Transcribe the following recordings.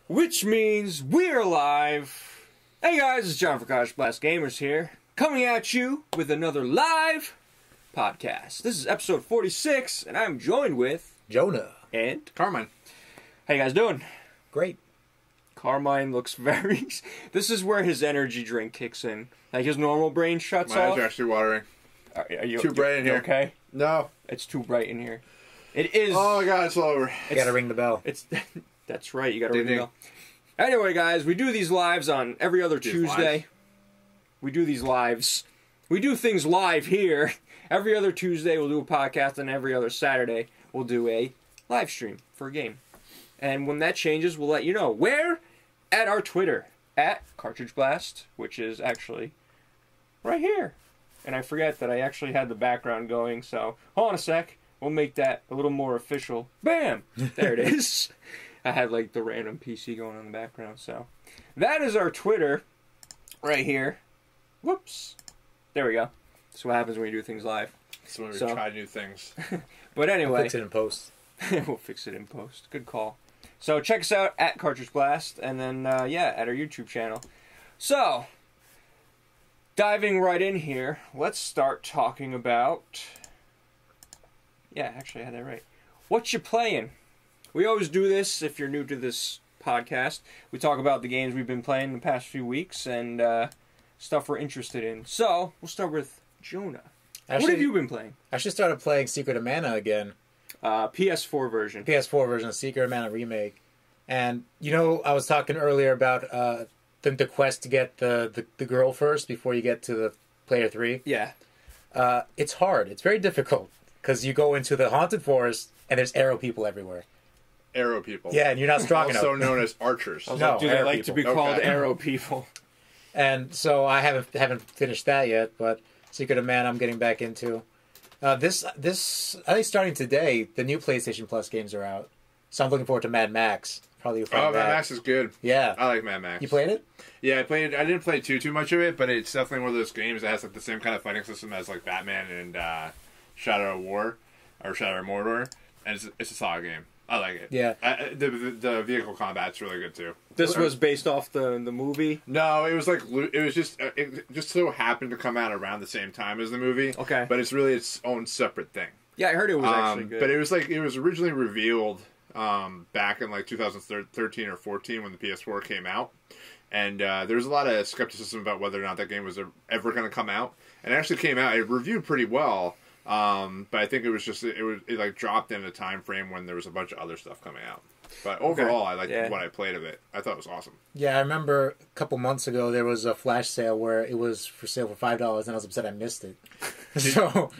Which means we're live. Hey guys, it's John for Cartridge Gamers here, coming at you with another live podcast. This is episode 46, and I'm joined with Jonah and Carmine. How you guys doing? Great. Carmine looks very... This is where his energy drink kicks in. Like his normal brain shuts off. My eyes are actually watering. Are you too bright in here. Okay? No. It's too bright in here. It is... Oh my god, it's all over. You gotta ring the bell. It's... That's right, you gotta ring the bell. Anyway, guys, we do these lives on every other Tuesday. We do these lives. We do things live here. Every other Tuesday, we'll do a podcast, and every other Saturday, we'll do a live stream for a game. And when that changes, we'll let you know. Where? At our Twitter, at Cartridge Blast, which is actually right here. And I forget that I actually had the background going, so hold on a sec. We'll make that a little more official. Bam! There it is. I had like the random PC going on in the background, so that is our Twitter right here. Whoops. There we go. That's what happens when you do things live. So when we try new things. But anyway. We'll fix it in post. We'll fix it in post. Good call. So check us out at Cartridge Blast, and then, yeah, at our YouTube channel. So, diving right in here, let's start talking about... Yeah, actually, I had that right. What you playing? We always do this, if you're new to this podcast. We talk about the games we've been playing the past few weeks, and stuff we're interested in. So, we'll start with Jonah. What have you been playing? I actually started playing Secret of Mana again. PS4 version. PS4 version of Secret of Mana Remake. And, you know, I was talking earlier about the quest to get the girl first before you get to the player 3. Yeah. It's hard. It's very difficult. Because you go into the haunted forest, and there's arrow people everywhere. Arrow people. Yeah, and you're not strong enough. Also known as archers. No, do they like to be called arrow people? And so I haven't finished that yet, but Secret of Mana I'm getting back into. This I think starting today, the new PlayStation Plus games are out. So I'm looking forward to Mad Max. Probably Mad Max is good. Yeah. I like Mad Max. You played it? Yeah, I played it. I didn't play too much of it, but it's definitely one of those games that has like the same kind of fighting system as like Batman and Shadow of War or Shadow of Mordor, and it's a solid game. I like it. Yeah. The vehicle combat's really good too. This was based off the movie? No, it was just it just so happened to come out around the same time as the movie. Okay. But it's really its own separate thing. Yeah, I heard it was actually good. But it was originally revealed back in like 2013 or 14 when the PS4 came out. And there was a lot of skepticism about whether or not that game was ever going to come out. And it actually came out. It reviewed pretty well. But I think it was just it like dropped in a time frame when there was a bunch of other stuff coming out. But overall, I liked what I played of it. I thought it was awesome. Yeah, I remember a couple months ago there was a flash sale where it was for sale for $5, and I was upset I missed it.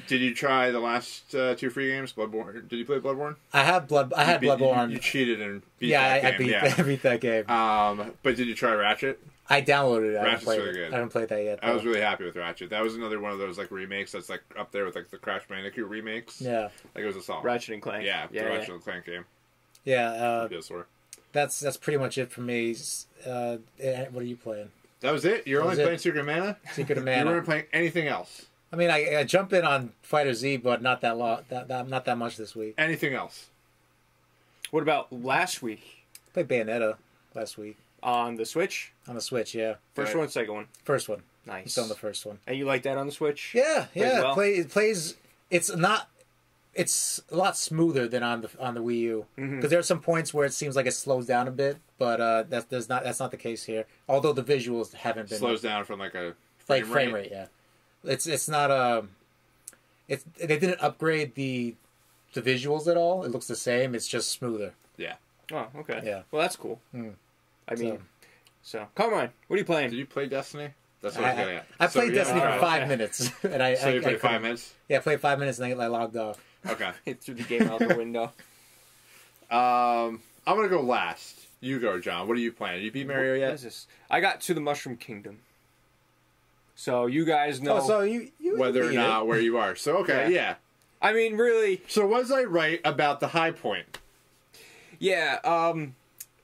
Did you try the last 2 free games? Bloodborne? Did you play Bloodborne? I had Bloodborne. You cheated and beat that game. I beat that game. But did you try Ratchet? I downloaded it. Ratchet's really good. I haven't played that yet. I was really happy with Ratchet. That was another one of those like remakes that's like up there with like the Crash Bandicoot remakes. Yeah, like it was a solid Ratchet and Clank. Yeah, the Ratchet and Clank game. Yeah, that's pretty much it for me. What are you playing? That was it. You're only playing Secret of Mana. Secret of Mana. You weren't playing anything else. I mean, I jump in on Fighter Z, but not that not that much this week. Anything else? What about last week? I played Bayonetta last week. On the Switch? On the Switch, yeah. First one, second one? First one. Nice. Still on the first one. And you like that on the Switch? Yeah, yeah. Well? It plays. It's not. It's a lot smoother than on the Wii U. Because there are some points where it seems like it slows down a bit, but that's not the case here. Although the visuals haven't been slows down from like a frame rate. Yeah, it's not they didn't upgrade the visuals at all. It looks the same. It's just smoother. Yeah. Oh, okay. Yeah. Well, that's cool. I mean, so come on. What are you playing? Did you play Destiny? That's what I was getting at. I played Destiny for 5 minutes, and I played 5 minutes. Yeah, I played 5 minutes, and I logged off. Okay. It threw the game out the window. I'm gonna go last. You go, John. What are you playing? Did you beat Mario yet? What is this? I got to the Mushroom Kingdom. So you guys know. Oh, so you whether or not where you are. So okay, yeah. I mean, really. So was I right about the high point? Yeah.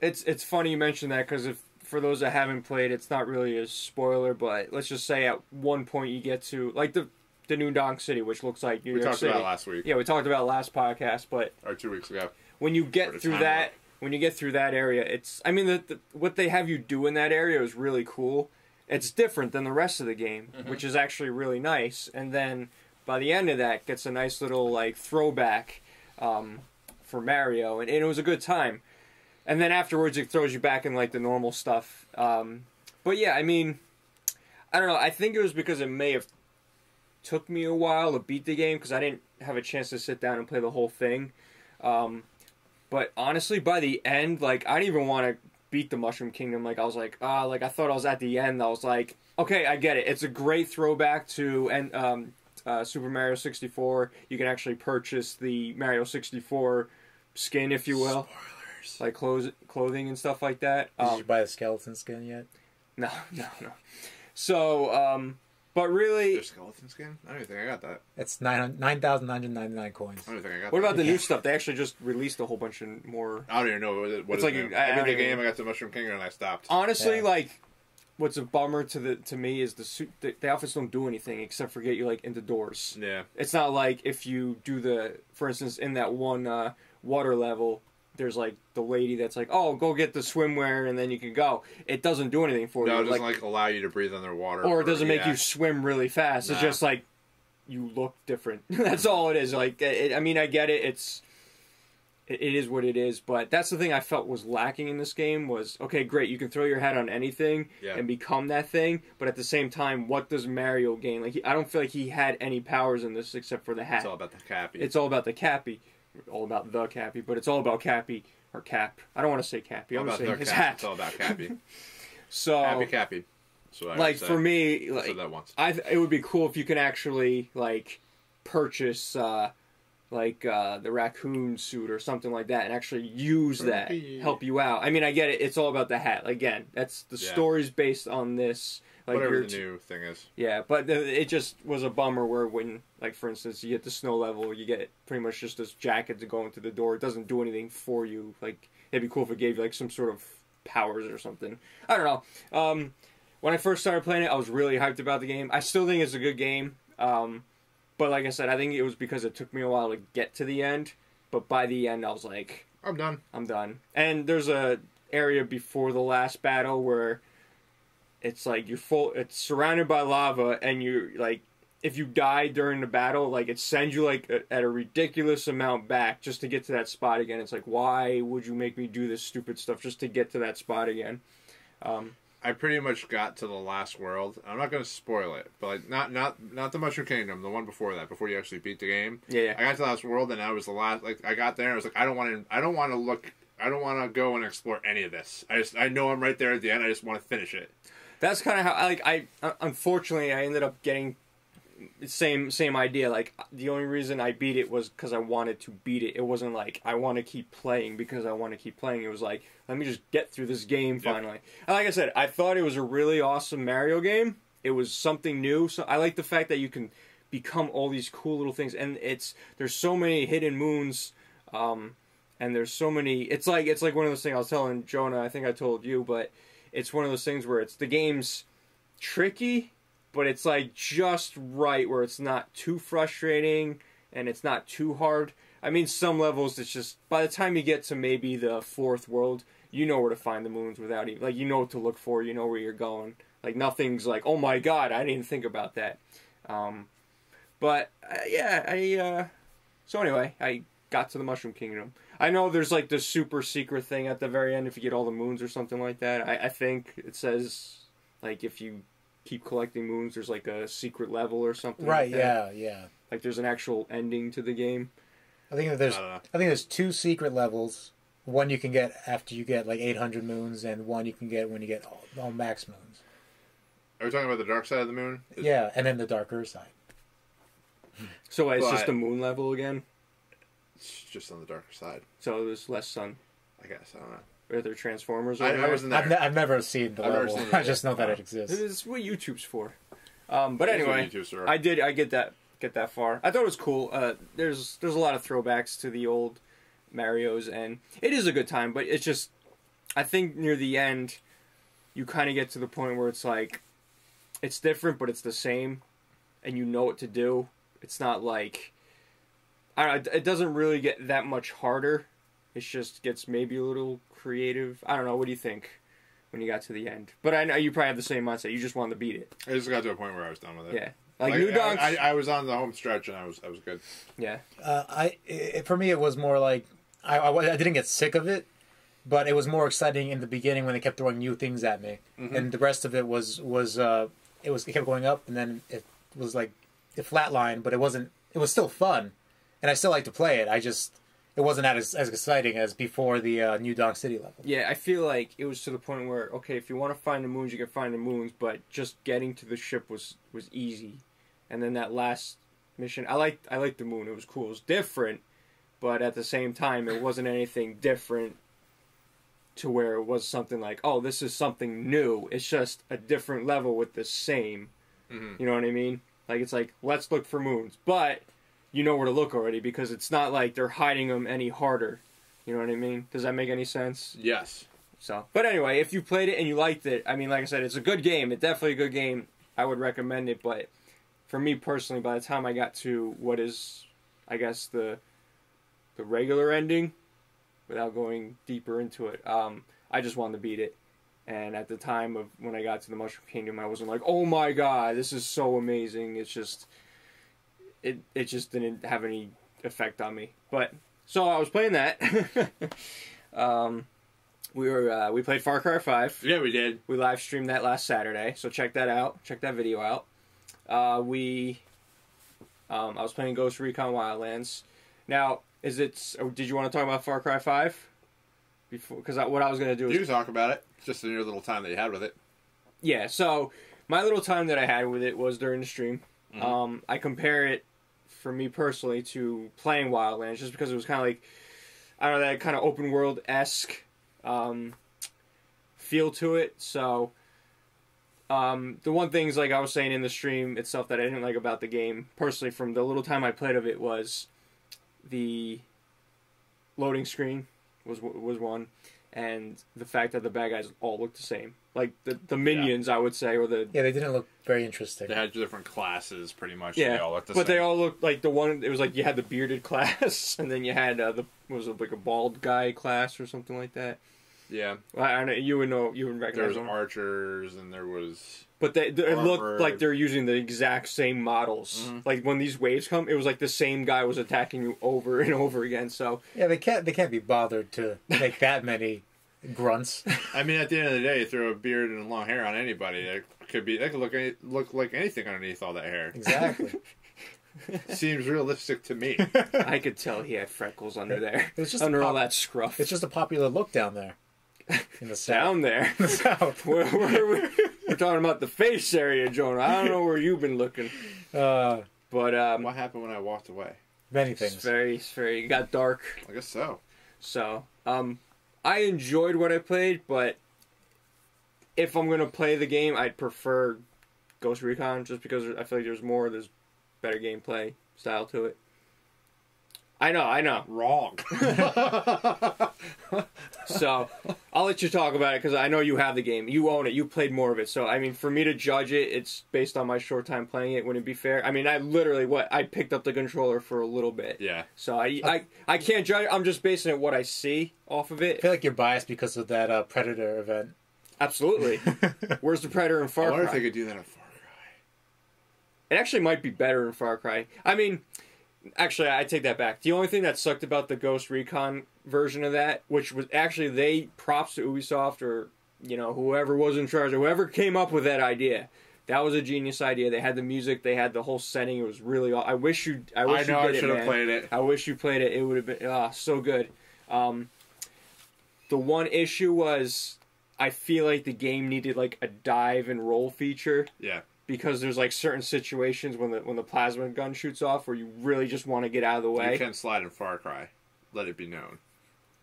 It's funny you mentioned that because for those that haven't played, it's not really a spoiler, but let's just say at one point you get to like the New Donk City, which looks like New York City. We talked about it last week. Yeah, we talked about it last podcast, but or 2 weeks ago. When you get through that, when you get through that area, it's, I mean, what they have you do in that area is really cool. It's different than the rest of the game, which is actually really nice. And then by the end of that, gets a nice little like throwback for Mario, and it was a good time. And then afterwards, it throws you back in like the normal stuff. But yeah, I mean, I don't know. I think it was because it may have took me a while to beat the game because I didn't have a chance to sit down and play the whole thing. But honestly, by the end, like, I didn't even want to beat the Mushroom Kingdom. Like, I was like, like, I thought I was at the end. I was like, okay, I get it. It's a great throwback to Super Mario 64. You can actually purchase the Mario 64 skin, if you will. Spoilers. Like clothing and stuff like that. Did you buy the skeleton skin yet? No. So, but really... There's skeleton skin? I don't even think I got that. It's 9,999 coins. I don't even think I got that. What about the new stuff? They actually just released a whole bunch of more... I don't even know what It's is like new. I I beat the don't game, even- I got to Mushroom Kingdom, and I stopped. Honestly, Yeah. like, what's a bummer to me is the outfits don't do anything except for get you, like, into doors. Yeah. It's not like if you do for instance, in that one water level, there's, like, the lady that's like, oh, go get the swimwear and then you can go. It doesn't do anything for you. No, it doesn't, like, allow you to breathe underwater. Or it doesn't make you swim really fast. Nah. It's just, like, you look different. That's all it is. Like, I mean, I get it. It is what it is, but that's the thing I felt was lacking in this game was, okay, great, you can throw your hat on anything and become that thing, but at the same time, what does Mario gain? Like, I don't feel like he had any powers in this except for the hat. It's all about the Cappy. It's all about the Cappy. All about the Cappy, but it's all about Cappy, or Cap. I don't want to say Cappy, I'm going to say his hat. It's all about Cappy. So, Cappy. So like, for me, like, said that once. it would be cool if you can actually, like, purchase... the raccoon suit or something like that, and actually use that, help you out. I mean, I get it. It's all about the hat. Again, that's the story's based on this. Like, whatever the new thing is. Yeah, but it just was a bummer where when, like, for instance, you get the snow level, you get pretty much just this jacket to go into the door. It doesn't do anything for you. Like, it'd be cool if it gave you, like, some sort of powers or something. I don't know. When I first started playing it, I was really hyped about the game. I still think it's a good game. But like I said, I think it was because it took me a while to get to the end. But by the end, I was like... I'm done. And there's a area before the last battle where it's like it's surrounded by lava, and you're like... If you die during the battle, like, it sends you, like, at a ridiculous amount back just to get to that spot again. It's like, why would you make me do this stupid stuff just to get to that spot again? I pretty much got to the last world. I'm not going to spoil it, but like not the Mushroom Kingdom, the one before that, before you actually beat the game. Yeah. I got to the last world, and I was the last. Like, I got there, and I was like, I don't want to go and explore any of this. I know I'm right there at the end. I just want to finish it. That's kind of how I unfortunately I ended up getting same idea. Like, the only reason I beat it was because I wanted to beat it. It wasn't like I want to keep playing because I want to keep playing. It was like, let me just get through this game finally. And like I said, I thought it was a really awesome Mario game. It was something new. So I like the fact that you can become all these cool little things, and there's so many hidden moons, and there's so many. It's like one of those things I was telling Jonah. I think I told you, but it's one of those things where the game's tricky, but it's like just right where it's not too frustrating and it's not too hard. I mean, some levels it's just, by the time you get to maybe the fourth world, you know where to find the moons without even, like, you know what to look for, you know where you're going. Like, nothing's like, oh my god, I didn't think about that. So anyway, I got to the Mushroom Kingdom. I know there's like this super secret thing at the very end if you get all the moons or something like that. I think it says, like, if you keep collecting moons, there's like a secret level or something. Right? Like that. Yeah. Like, there's an actual ending to the game. I think there's 2 secret levels. One you can get after you get like 800 moons, and one you can get when you get all max moons. Are we talking about the dark side of the moon? Yeah, and then the darker side. So it's just the moon level again? It's just on the darker side. So there's less sun. I guess, I don't know. Are there Transformers? I wasn't there. I've never seen the level. I just know that it exists. It's what YouTube's for. But anyway, I get that far. I thought it was cool. There's a lot of throwbacks to the old Marios, and it is a good time. But it's just, I think near the end, you kind of get to the point where it's like, it's different, but it's the same, and you know what to do. It's not like, I don't know, it doesn't really get that much harder. It just gets maybe a little creative. I don't know. What do you think when you got to the end? But I know you probably have the same mindset. You just wanted to beat it. I just got to a point where I was done with it. Yeah. Like New Donks. I was on the home stretch and I was good. Yeah. For me, it was more like I didn't get sick of it, but it was more exciting in the beginning when they kept throwing new things at me, and the rest of it it kept going up, and then it was like it flatlined, but it wasn't. It was still fun, and I still like to play it. It wasn't as exciting as before the New Donk City level. Yeah, I feel like it was to the point where, okay, if you want to find the moons, you can find the moons, but just getting to the ship was easy. And then that last mission, I liked the moon. It was cool. It was different, but at the same time, it wasn't anything different to where it was something like, oh, this is something new. It's just a different level with the same. Mm-hmm. You know what I mean? Like, it's like, let's look for moons. But you know where to look already because it's not like they're hiding them any harder. You know what I mean? Does that make any sense? Yes. So, but anyway, if you played it and you liked it, I mean, like I said, it's a good game. It's definitely a good game. I would recommend it, but for me personally, by the time I got to what is, I guess, the regular ending, without going deeper into it, I just wanted to beat it. And at the time of when I got to the Mushroom Kingdom, I wasn't like, oh my god, this is so amazing. It's just, it just didn't have any effect on me. But, so I was playing that. We played Far Cry 5. Yeah, we did. We live streamed that last Saturday, so check that out. Check that video out. I was playing Ghost Recon Wildlands. Now, did you want to talk about Far Cry 5? Because what I was going to do is... You can talk about it. It's just in your little time that you had with it. Yeah, so my little time that I had with it was during the stream. Mm-hmm. I compare it, for me personally, to playing Wildlands, just because it was kind of like, I don't know, that kind of open world-esque feel to it. So, the one things, like I was saying in the stream itself, that I didn't like about the game, personally, from the little time I played of it, was the loading screen was one, and the fact that the bad guys all looked the same. Like, the minions, I would say, or the... Yeah, they didn't look very interesting. They had different classes, pretty much. Yeah, they all looked the but same. they all looked like the one... It was like you had the bearded class, and then you had like a bald guy class or something like that. Yeah. I know, you would recognize there was them. archers, and there was... But it looked like they're using the exact same models. Mm-hmm. Like, when these waves come, it was like the same guy was attacking you over and over again, so... Yeah, they can't be bothered to make that many grunts. I mean, at the end of the day, you throw a beard and long hair on anybody, they could look like anything underneath all that hair. Exactly. Seems realistic to me. I could tell he had freckles under there. It's just under all that scruff. It's just a popular look down there. In the south. Down there? In the south. We're talking about the face area, Jonah. I don't know where you've been looking. But what happened when I walked away? Many things. It's very... It got dark. I guess so. So, I enjoyed what I played, but if I'm going to play the game, I'd prefer Ghost Recon, just because I feel like there's better gameplay style to it. I know. Wrong. So, I'll let you talk about it, because I know you have the game. You own it. You played more of it. So, I mean, for me to judge it, it's based on my short time playing it. Wouldn't it be fair? I mean, I literally, I picked up the controller for a little bit. Yeah. So, I can't judge it. I'm just basing it what I see off of it. I feel like you're biased because of that Predator event. Absolutely. Where's the Predator in Far Cry? I wonder if they could do that in Far Cry. It actually might be better in Far Cry. I mean... Actually, I take that back. The only thing that sucked about the Ghost Recon version of that, which was actually props to Ubisoft or, whoever was in charge, whoever came up with that idea. That was a genius idea. They had the music, they had the whole setting. It was really... I wish you did it, man. I should have played it. I wish you played it. It would have been so good. The one issue was, I feel like the game needed like a dive and roll feature. Yeah. Because there's like certain situations when the plasma gun shoots off where you really just want to get out of the way. You can slide in Far Cry. Let it be known.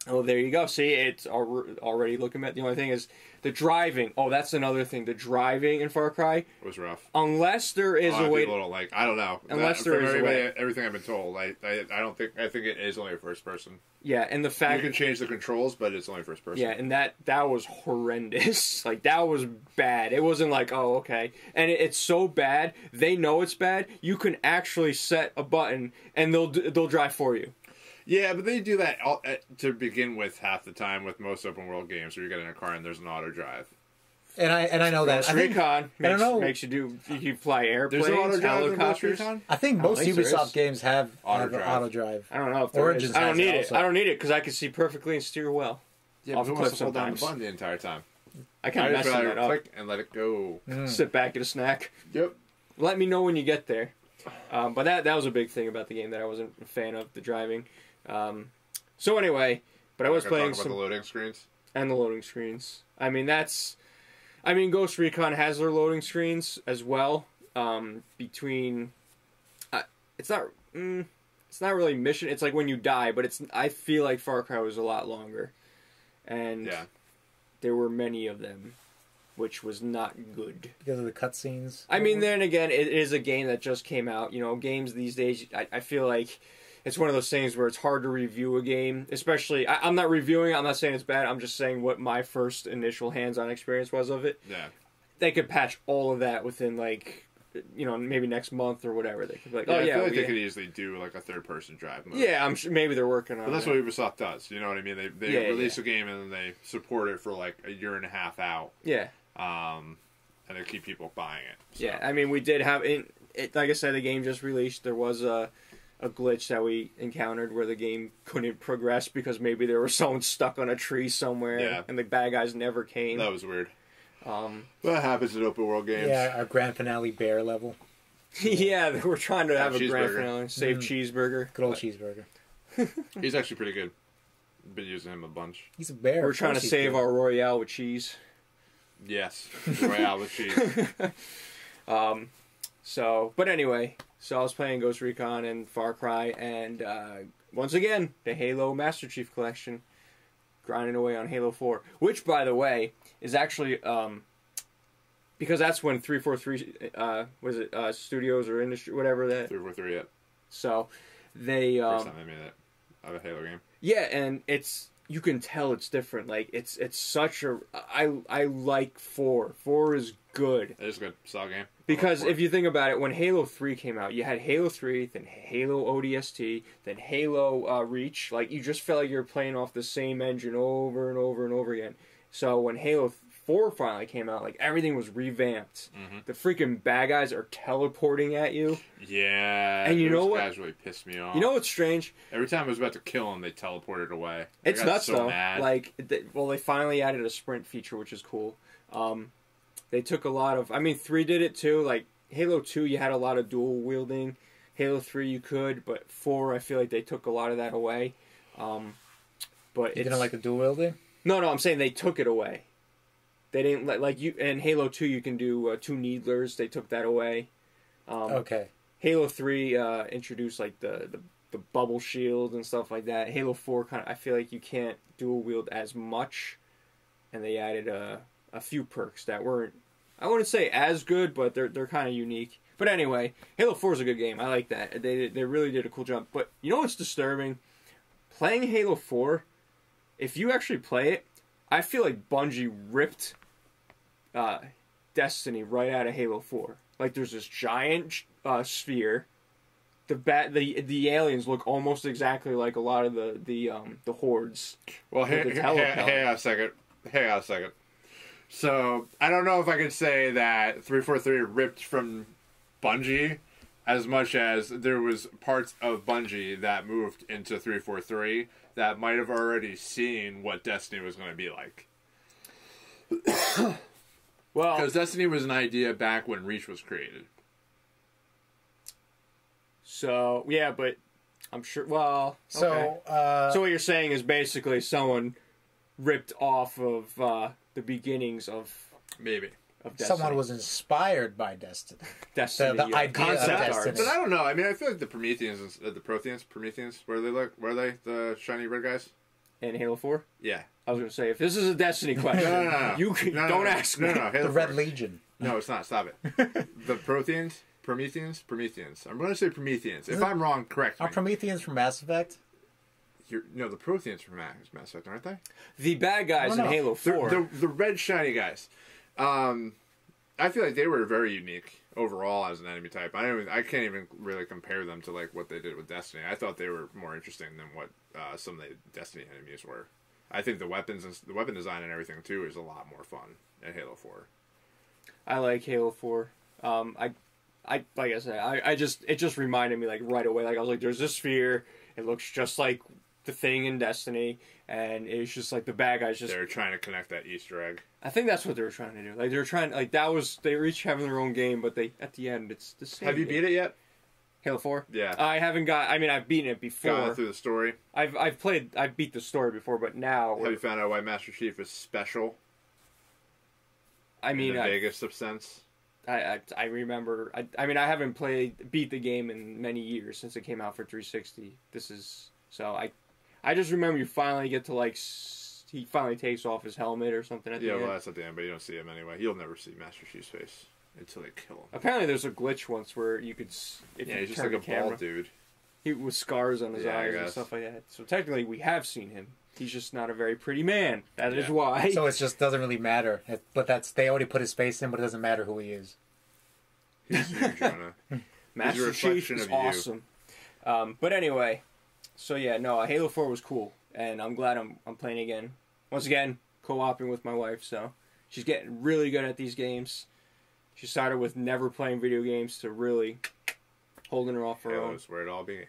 Oh, there you go. See, it's already looking at. The only thing is the driving. Oh, that's another thing. The driving in Far Cry was rough. Unless there is a way. People don't like. I don't know. Unless there is a way. Everything I've been told, I don't think. I think it is only first person. Yeah, and the fact you can change the controls, but it's only first person. Yeah, and that was horrendous. Like, that was bad. It wasn't like, oh, okay. And it's so bad. They know it's bad. You can actually set a button, and they'll drive for you. Yeah, but they do that to begin with half the time with most open world games where you get in a car and there's an auto drive. And I know that. Recon makes you fly airplanes, There's no auto drive helicopters. I think most Ubisoft games have auto drive. I don't know if there is. I don't need it. I don't need it because I can see perfectly and steer well. Yeah, but who wants to hold down the button the entire time? I kind of mess that up. Click and let it go. Sit back, get a snack. Yep. Let me know when you get there. But that was a big thing about the game that I wasn't a fan of, the driving. So anyway, but I was playing some... the loading screens? And the loading screens. Ghost Recon has their loading screens as well. Between... it's not really mission. It's like when you die, but I feel like Far Cry was a lot longer. And there were many of them, which was not good. Because of the cutscenes? Then again, it is a game that just came out. You know, games these days, I feel like it's one of those things where it's hard to review a game. Especially, I'm not reviewing it, I'm not saying it's bad, I'm just saying what my first initial hands-on experience was of it. Yeah. They could patch all of that within, like, you know, maybe next month or whatever. They could be like, I feel like they could easily do like a third-person drive mode. Yeah, I'm sure maybe they're working on it. But that's what Ubisoft does. You know what I mean? They release a game and then they support it for like a year and a half out. Yeah. And they keep people buying it. So. Yeah, we did have it. Like I said, the game just released. There was a glitch that we encountered where the game couldn't progress because maybe there was someone stuck on a tree somewhere, and the bad guys never came. That was weird. That happens in open world games. Yeah, our grand finale bear level. Yeah, we're trying to have a grand finale. Save cheeseburger. Good old cheeseburger. He's actually pretty good. Been using him a bunch. He's a bear. We're trying to save our Royale with cheese. Yes, Royale with cheese. But anyway, so I was playing Ghost Recon and Far Cry, and once again, the Halo Master Chief Collection, grinding away on Halo 4, which, by the way, is actually, because that's when 343, Studios or Industry, whatever that. 343, yeah. So, they... First time I made it of a Halo game. Yeah, and you can tell it's different. Like, it's such a... I like 4. 4 is good. It is a good solid game. Because if you think about it, when Halo 3 came out, you had Halo 3, then Halo ODST, then Halo Reach. Like, you just felt like you were playing off the same engine over and over and over again. So when Halo 4 finally came out, like, everything was revamped. Mm-hmm. The freaking bad guys are teleporting at you. Yeah. And you know what? Those guys really pissed me off. You know what's strange? Every time I was about to kill them, they teleported away. It's nuts, so though. Mad. Like, they finally added a sprint feature, which is cool. They took a lot of... 3 did it, too. Like, Halo 2, you had a lot of dual wielding. Halo 3, you could. But 4, I feel like they took a lot of that away. But you didn't like the dual wielding? No, I'm saying they took it away. They didn't like you. In Halo 2, you can do 2 needlers. They took that away. Okay. Halo 3 introduced like the bubble shield and stuff like that. Halo 4 I feel like you can't dual wield as much, and they added a few perks that weren't, I wouldn't say as good, but they're kind of unique. But anyway, Halo 4 is a good game. I like that. They really did a cool job. But you know what's disturbing? Playing Halo 4, if you actually play it, I feel like Bungie ripped Destiny right out of Halo 4. Like, there's this giant sphere. The aliens look almost exactly like a lot of the hordes. Well, hang on a second. So, I don't know if I could say that 343 ripped from Bungie as much as there was parts of Bungie that moved into 343 that might have already seen what Destiny was going to be like. Well, because Destiny was an idea back when Reach was created. So, yeah, but I'm sure... Well, okay. So what you're saying is basically someone ripped off of the beginnings of... Maybe. Of Destiny. Someone was inspired by Destiny. Destiny. The idea concept of Destiny. But I don't know. I mean, I feel like the Prometheans, where are they? Where are they? The shiny red guys? In Halo 4? Yeah. I was going to say, if this is a Destiny question, no. You don't ask me. No, the Red Legion. No, it's not. Stop it. The Prometheans. I'm going to say Prometheans. If I'm wrong, correct me. Are Prometheans from Mass Effect? No, the Prometheans from Mass Effect, aren't they? The bad guys in Halo 4. The red shiny guys. I feel like they were very unique. overall as an enemy type. I can't even really compare them to like what they did with Destiny. I thought they were more interesting than what some of the Destiny enemies were. I think the weapon design and everything too is a lot more fun in Halo 4. I like Halo 4. I like I said, it just reminded me like right away. Like I was like, there's this sphere. It looks just like the thing in Destiny, and it's just like the bad guys just. They're trying to connect that Easter egg. I think that's what they were trying to do. Like they were trying, like they were each having their own game, but they at the end it's the same. Have you beat it yet? Halo 4? Yeah. I haven't got. I mean, I've beaten it before. Gone through the story. I've beat the story before, but now. Have you found out why Master Chief is special? I mean, in the Vegas sense. I remember. I mean, I haven't beat the game in many years since it came out for 360. This is so I just remember you finally get to like he finally takes off his helmet or something at the end. Yeah, well, that's at the end, but you don't see him anyway. You'll never see Master Chief's face until they kill him. Apparently, there's a glitch once where you could. He's just like a bald dude. He with scars on his eyes and stuff like that. So technically, we have seen him. He's just not a very pretty man. That is why. So it just doesn't really matter. But they already put his face in, but it doesn't matter who he is. He's you, Jonah. Master Chief is awesome. But anyway, so yeah, no, Halo 4 was cool, and I'm glad I'm playing again. Once again, co-oping with my wife, so she's getting really good at these games. She started with never playing video games to really holding her off her own. That's where it all began.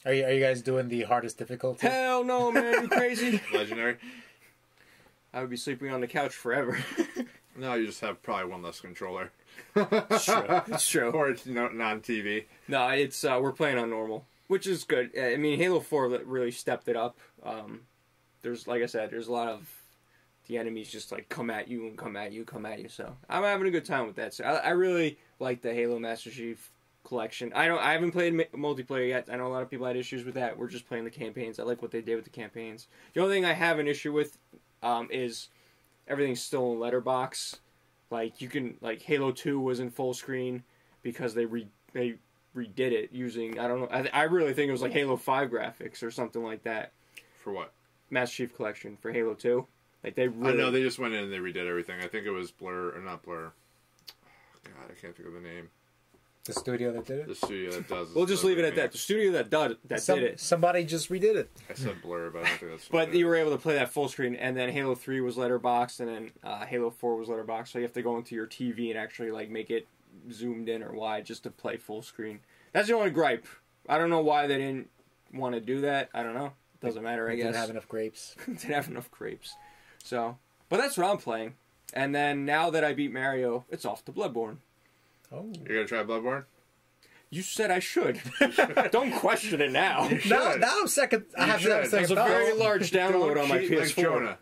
Are you guys doing the hardest difficulty? Hell no, man! You crazy? Legendary. I would be sleeping on the couch forever. No, you just have probably one less controller. It's true. It's true. Or it's non-TV. No, it's we're playing on normal, which is good. I mean, Halo 4 really stepped it up. There's, like I said, there's a lot of the enemies just like come at you and come at you, come at you. So I'm having a good time with that. So I really like the Halo Master Chief collection. I haven't played multiplayer yet. I know a lot of people had issues with that. We're just playing the campaigns. I like what they did with the campaigns. The only thing I have an issue with is everything's still in letterbox. Like you can Halo 2 was in full screen because they redid it using I don't know. I really think it was like Halo 5 graphics or something like that. For what? Master Chief Collection for Halo 2. Like they really... I know they just went in and they redid everything. I think it was Blur or not Blur. God, I can't think of the name. The studio that did it? The studio that does it. We'll just leave it at that. The studio that did it. Somebody just redid it. I said Blur, but I don't think that's... But you were able to play that full screen, and then Halo 3 was letterboxed, and then Halo 4 was letterboxed, so you have to go into your TV and actually like make it zoomed in or wide just to play full screen. That's the only gripe. I don't know why they didn't want to do that. I don't know. It doesn't matter, I guess. Didn't have enough grapes. Didn't have enough grapes. So, but that's what I'm playing. And then now that I beat Mario, it's off to Bloodborne. Oh. You're going to try Bloodborne? You said I should. Don't question it now. Now I'm second. I have second. There's a very large download on my PS4. Like Jonah.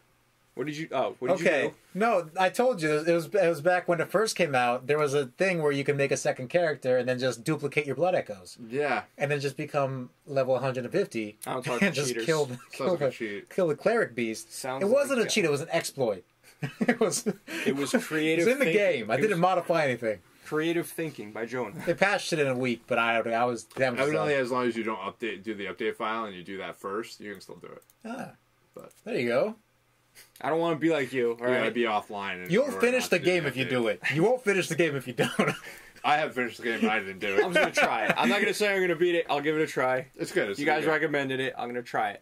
What did you? Oh, what did you do? No, I told you it was back when it first came out. There was a thing where you could make a second character and then just duplicate your blood echoes. Yeah. And then just become level 150. I don't talk and to just cheaters. kill the cleric beast. Sounds it wasn't like a cheat. It was an exploit. It was creative. It was in the game. I didn't modify anything. Creative thinking by Jonah. They patched it in a week, but I was evidently as long as you don't do the update file and you do that first, you can still do it. But there you go. I don't want to be like you. All right, you gotta be offline. You'll finish the game if you do it. You won't finish the game if you don't. I have finished the game, but I didn't do it. I'm just gonna try it. I'm not gonna say I'm gonna beat it. I'll give it a try. It's good. You guys recommended it. I'm gonna try it.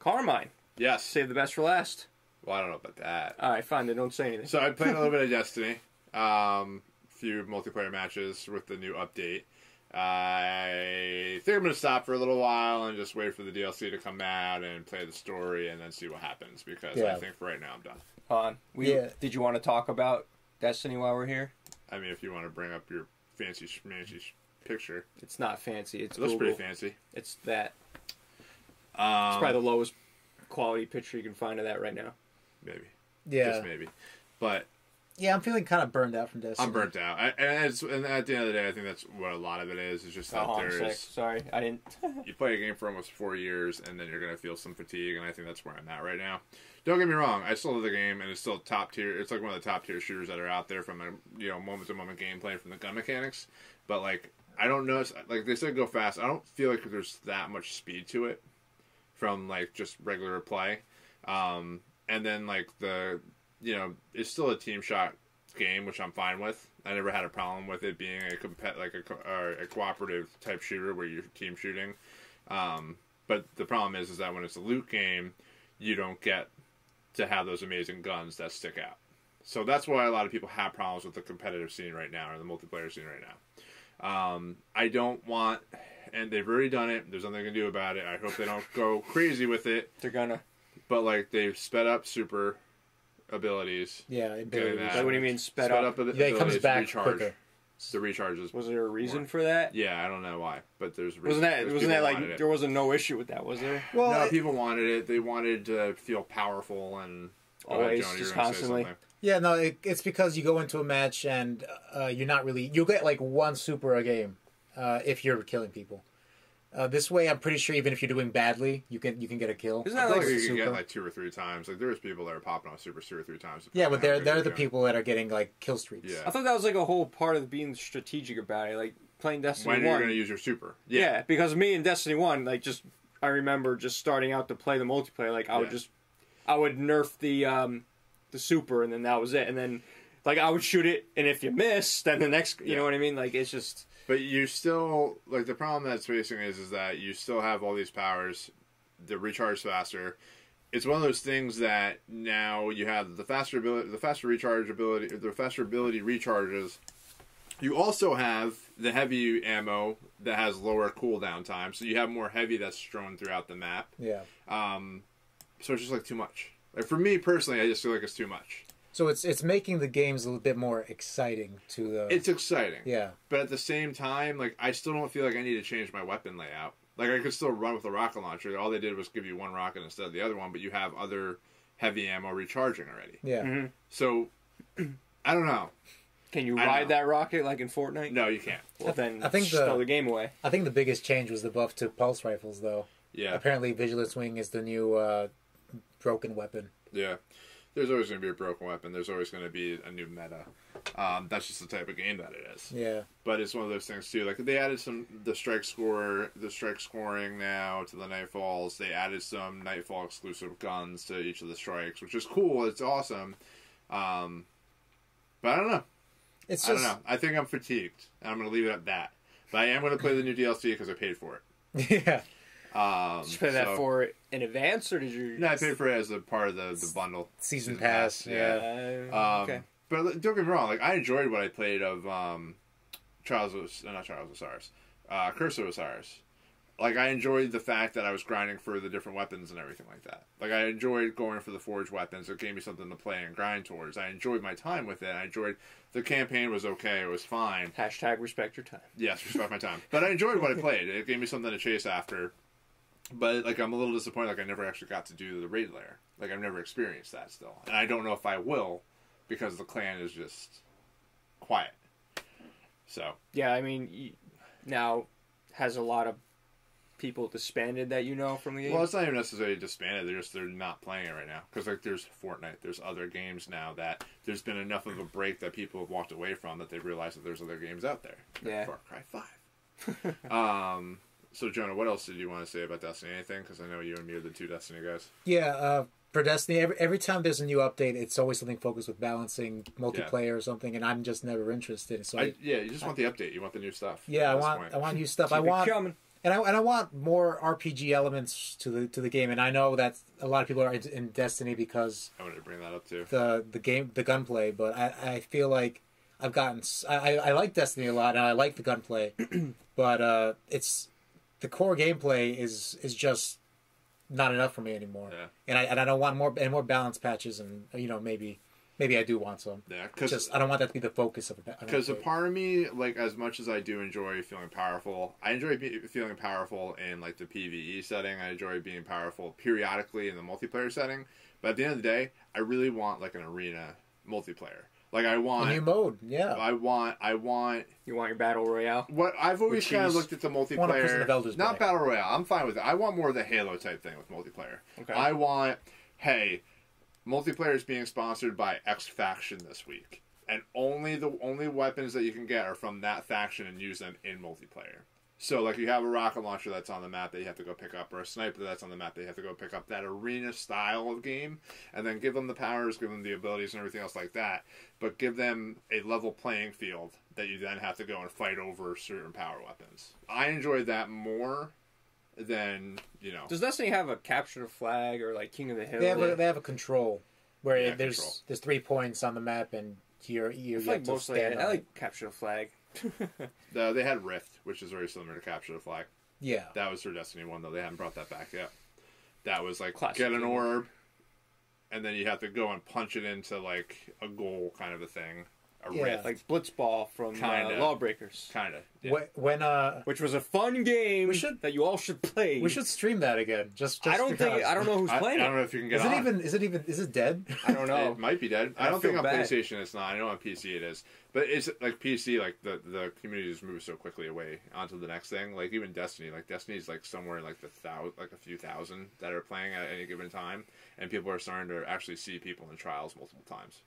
Carmine. Yes. Save the best for last. Well, I don't know about that. All right, fine. Then don't say anything. So I played a little bit of Destiny. Few multiplayer matches with the new update. I think I'm going to stop for a little while and just wait for the DLC to come out and play the story and then see what happens because I think for right now I'm done. Hold on. Did you want to talk about Destiny while we're here? I mean, if you want to bring up your fancy picture. It's not fancy. It looks pretty fancy. It's that. It's probably the lowest quality picture you can find of that right now. Maybe. Yeah. Just maybe. But... yeah, I'm feeling kind of burned out from Destiny. I'm burnt out. And at the end of the day, I think that's what a lot of it is. It's just that Sorry, I didn't... you play a game for almost 4 years, and then you're going to feel some fatigue, and I think that's where I'm at right now. Don't get me wrong. I still love the game, and it's still top tier. It's like one of the top tier shooters that are out there from a moment-to-moment gameplay from the gun mechanics. But, like, I don't know. Like, they said go fast. I don't feel like there's that much speed to it from, like, just regular play. And then, like, it's still a team shot game, which I'm fine with. I never had a problem with it being a cooperative type shooter where you're team shooting. But the problem is that when it's a loot game, you don't get to have those amazing guns that stick out. So that's why a lot of people have problems with the competitive scene right now, or the multiplayer scene right now. I don't want, and they've already done it. There's nothing they can do about it. I hope they don't go crazy with it. They're gonna. But like they've sped up super abilities. Yeah, abilities. Like, what do you mean sped up? Yeah, it comes back quicker. The recharges. Was there a reason for that? Yeah, I don't know why, but there's wasn't that like there wasn't no issue with that, was there? Well, no, people wanted it. They wanted to feel powerful and always just constantly. Yeah, no, it's because you go into a match and you're not really. You'll get like one super a game if you're killing people. This way, I'm pretty sure even if you're doing badly, you can get a kill. Isn't that like you can get like 2 or 3 times? Like there's people that are popping on super 2 or 3 times. Yeah, but they're the people that are getting like kill streaks. Yeah. I thought that was like a whole part of being strategic about it, like playing Destiny 1. When you're going to use your super. Yeah, because me in Destiny 1, like I remember just starting out to play the multiplayer, like I would nerf the super and then that was it, and then like I would shoot it, and if you miss, then the next, you know what I mean? Like it's just. But you still, like, the problem that's facing is that you still have all these powers, the recharge faster. It's one of those things that now you have the faster ability recharges. You also have the heavy ammo that has lower cooldown time, so you have more heavy that's strewn throughout the map. Yeah. So it's just like too much. Like for me personally, I just feel like it's too much. So it's making the games a little bit more exciting to the... It's exciting. Yeah. But at the same time, like, I still don't feel like I need to change my weapon layout. Like, I could still run with a rocket launcher. All they did was give you one rocket instead of the other one, but you have other heavy ammo recharging already. Yeah. Mm-hmm. So, I don't know. Can you ride that rocket like in Fortnite? No, you can't. Well, then I think throw the game away. I think the biggest change was the buff to pulse rifles, though. Yeah. Apparently, Vigilance Wing is the new broken weapon. Yeah. There's always going to be a broken weapon. There's always going to be a new meta. That's just the type of game that it is. Yeah. But it's one of those things too. Like they added the strike scoring now to the Nightfalls. They added some Nightfall exclusive guns to each of the strikes, which is cool. It's awesome. But I don't know. I don't know. I think I'm fatigued, and I'm going to leave it at that. But I am going to play the new DLC because I paid for it. Yeah. Did you pay that for it in advance, or did you? No, I paid for it as a part of the bundle. Season pass. Yeah. Okay. But don't get me wrong. Like I enjoyed what I played of Curse of Osiris. Like I enjoyed the fact that I was grinding for the different weapons and everything like that. Like I enjoyed going for the forged weapons. It gave me something to play and grind towards. I enjoyed my time with it. I enjoyed the campaign was okay. It was fine. # respect your time. Yes, respect my time. But I enjoyed what I played. It gave me something to chase after. But like I'm a little disappointed. Like I never actually got to do the raid lair. Like I've never experienced that still, and I don't know if I will because the clan is just quiet. So yeah, I mean, now has a lot of people disbanded that you know from the game. Well, it's not even necessarily disbanded. They're not playing it right now because like there's Fortnite, there's other games now that there's been enough of a break that people have walked away from that they realize that there's other games out there. Yeah. Far Cry 5. So, Jonah, what else did you want to say about Destiny? Anything? Because I know you and me are the two Destiny guys. Yeah, for Destiny, every time there's a new update, it's always something focused with balancing multiplayer or something, and I'm just never interested. So you just want the update. You want the new stuff. Yeah, I want new stuff. I want more RPG elements to the game, and I know that a lot of people are in Destiny because I wanted to bring that up too. The gunplay, but I feel like I've gotten I like Destiny a lot, and I like the gunplay, but it's. The core gameplay is just not enough for me anymore, and I don't want more balance patches, and maybe I do want some. Yeah, because I don't want that to be the focus of it. Because a part of me, like as much as I do enjoy feeling powerful, I enjoy feeling powerful in like the PvE setting. I enjoy being powerful periodically in the multiplayer setting. But at the end of the day, I really want like an arena multiplayer. Like I want a new mode, yeah. I want. You want your battle royale? What I've always kind of looked at the multiplayer. Not battle royale. I'm fine with it. I want more of the Halo type thing with multiplayer. Okay. I want, hey, multiplayer is being sponsored by X faction this week, and only weapons that you can get are from that faction and use them in multiplayer. So, like, you have a rocket launcher that's on the map that you have to go pick up, or a sniper that's on the map that you have to go pick up, that arena style of game, and then give them the powers, give them the abilities and everything else like that, but give them a level playing field that you then have to go and fight over certain power weapons. I enjoyed that more than, you know... Does Destiny have a capture the flag or, like, King of the Hill? They have a control where there's 3 points on the map, and you have to stand on I like capture the flag. They had Rift, which is very similar to Capture the Flag. Yeah. That was for Destiny 1, though. They haven't brought that back yet. That was like, Classic get an orb, and then you have to go and punch it into, like, a goal kind of a thing. Rift. Like Blitzball from Lawbreakers. Kind of. Yeah. Which was a fun game that you all should play. We should stream that again. I don't know who's playing it. I don't know if you can get Is it dead? I don't know. It might be dead. I don't think on PlayStation it's not. I know on PC it is. But it's like PC, like the community just moves so quickly away onto the next thing. Like even Destiny, Destiny's like somewhere in like a few thousand that are playing at any given time, and people are starting to actually see people in trials multiple times.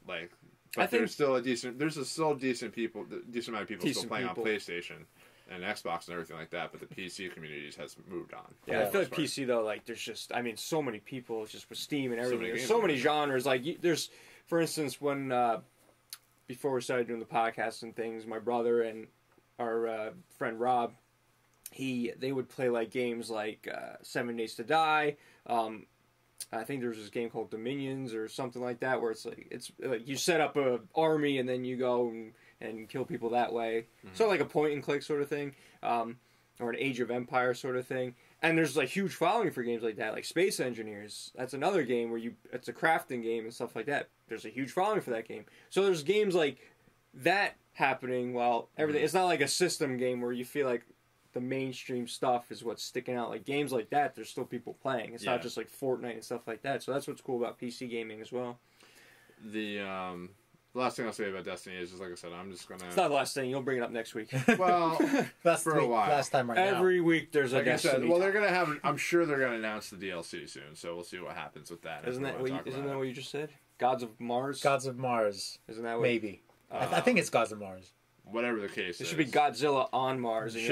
Like, but there's still a decent amount of people still playing on PlayStation and Xbox and everything like that. But the PC communities has moved on. Yeah, I feel like PC though, like there's just, I mean, so many people just with Steam and everything. There's so many genres. Like there's, for instance, when before we started doing the podcast and things, my brother and our friend Rob, they would play like games like 7 Days to Die. I think there's this game called Dominions or something like that, where it's like you set up a army and then you go and kill people that way. Mm-hmm. Sort of like a point and click sort of thing, or an Age of Empire sort of thing. And there's like huge following for games like that, like Space Engineers. That's another game where it's a crafting game and stuff like that. There's a huge following for that game. So there's games like that happening while everything. Mm-hmm. It's not like a system game where you feel like the mainstream stuff is what's sticking out. Like games like that, there's still people playing. It's not just like Fortnite and stuff like that. So that's what's cool about PC gaming as well. The last thing I'll say about Destiny is, just like I said, I'm just gonna... It's not the last thing. You'll bring it up next week. Well, for a while. Last time Every week there's a Destiny. Well, they're gonna have... I'm sure they're gonna announce the DLC soon, so we'll see what happens with that. Isn't that what you just said? Gods of Mars? Gods of Mars. Isn't that what... Maybe. I think it's Gods of Mars. Whatever the case is. It should be Godzilla on Mars. And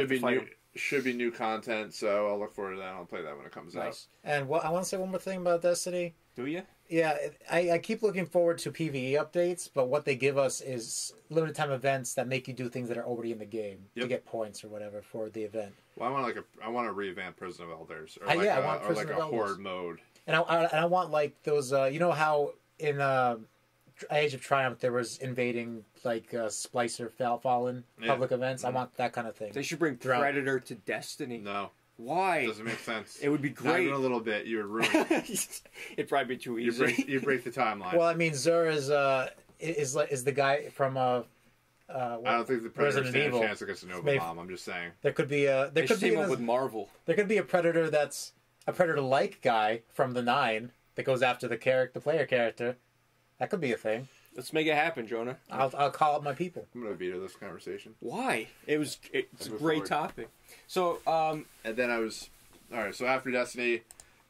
should be new content, so I'll look forward to that. I'll play that when it comes out. And I want to say one more thing about Destiny. Do you? Yeah, I keep looking forward to PvE updates, but what they give us is limited time events that make you do things that are already in the game to get points or whatever for the event. Well, I want to revamp Prison of Elders, or I want Prison of Elders. Horde mode. And I want like those. You know how in Age of Triumph there was invading like Splicer Fallen public events. I want that kind of thing. They should bring Predator to Destiny. No. Why? It doesn't make sense. It would be great. Not even a little bit. You would ruin it. It'd probably be too easy. You break the timeline. Well, I mean, Zur is the guy from I don't think the Predator stands a chance against a Nova Bomb. I'm just saying. There could be a team up with Marvel. There could be a Predator that's a Predator-like guy from the 9 that goes after the player character. That could be a thing. Let's make it happen, Jonah. I'll call up my people. I'm going to veto this conversation. Why? It's a great topic. So, and then alright, so after Destiny,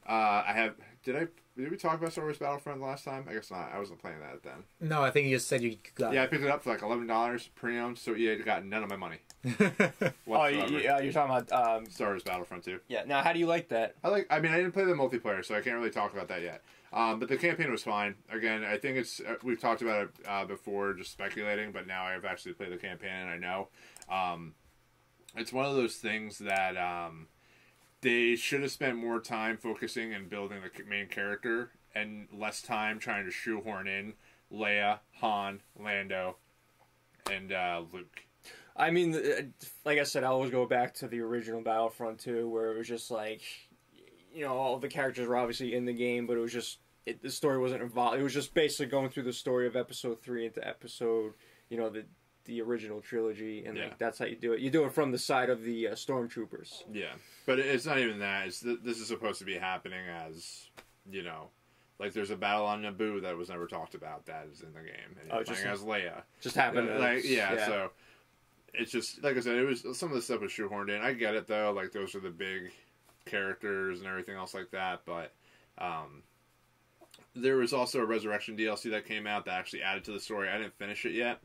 did we talk about Star Wars Battlefront last time? I guess not. I wasn't playing that then. No, I think you just said you got it. Yeah, I picked it up for like $11 pre-owned, so EA got none of my money. you're talking about Star Wars Battlefront 2. Yeah, now how do you like that? I didn't play the multiplayer, so I can't really talk about that yet. But the campaign was fine. Again, I think we've talked about it before, just speculating, but now I've actually played the campaign and I know. It's one of those things that they should have spent more time focusing and building the main character and less time trying to shoehorn in Leia, Han, Lando, and Luke. I mean, like I said, I always go back to the original Battlefront 2, where it was just like, all the characters were obviously in the game, but it was just, the story wasn't involved. It was just basically going through the story of Episode 3 into Episode, the original trilogy, and that's how you do it. You do it from the side of the stormtroopers. Yeah, but it's not even that. This is supposed to be happening as, like there's a battle on Naboo that was never talked about that is in the game. And you're playing as Leia. Just happened. So it's just, like I said, it was some of the stuff was shoehorned in. I get it, though. Like, those are the big characters and everything else like that, but there was also a Resurrection DLC that came out that actually added to the story. I didn't finish it yet.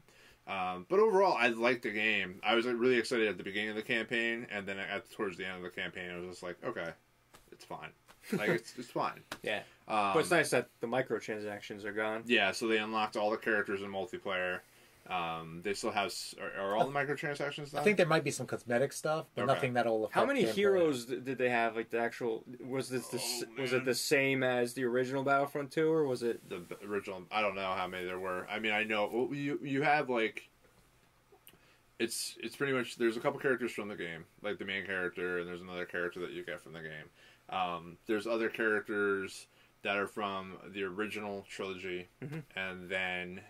But overall, I liked the game. I was really excited at the beginning of the campaign, and then towards the end of the campaign, I was just like, okay, it's fine. Like, it's fine. Yeah. But it's nice that the microtransactions are gone. Yeah, so they unlocked all the characters in multiplayer. They still have... Are all the microtransactions done? I think there might be some cosmetic stuff, but nothing that'll affect How many gameplay. heroes did they have? Like, the actual... Was it the same as the original Battlefront 2, or was it... The original... I don't know how many there were. I mean, I know... You have, like... It's pretty much... There's a couple characters from the game. Like, the main character, and there's another character that you get from the game. There's other characters that are from the original trilogy, and then...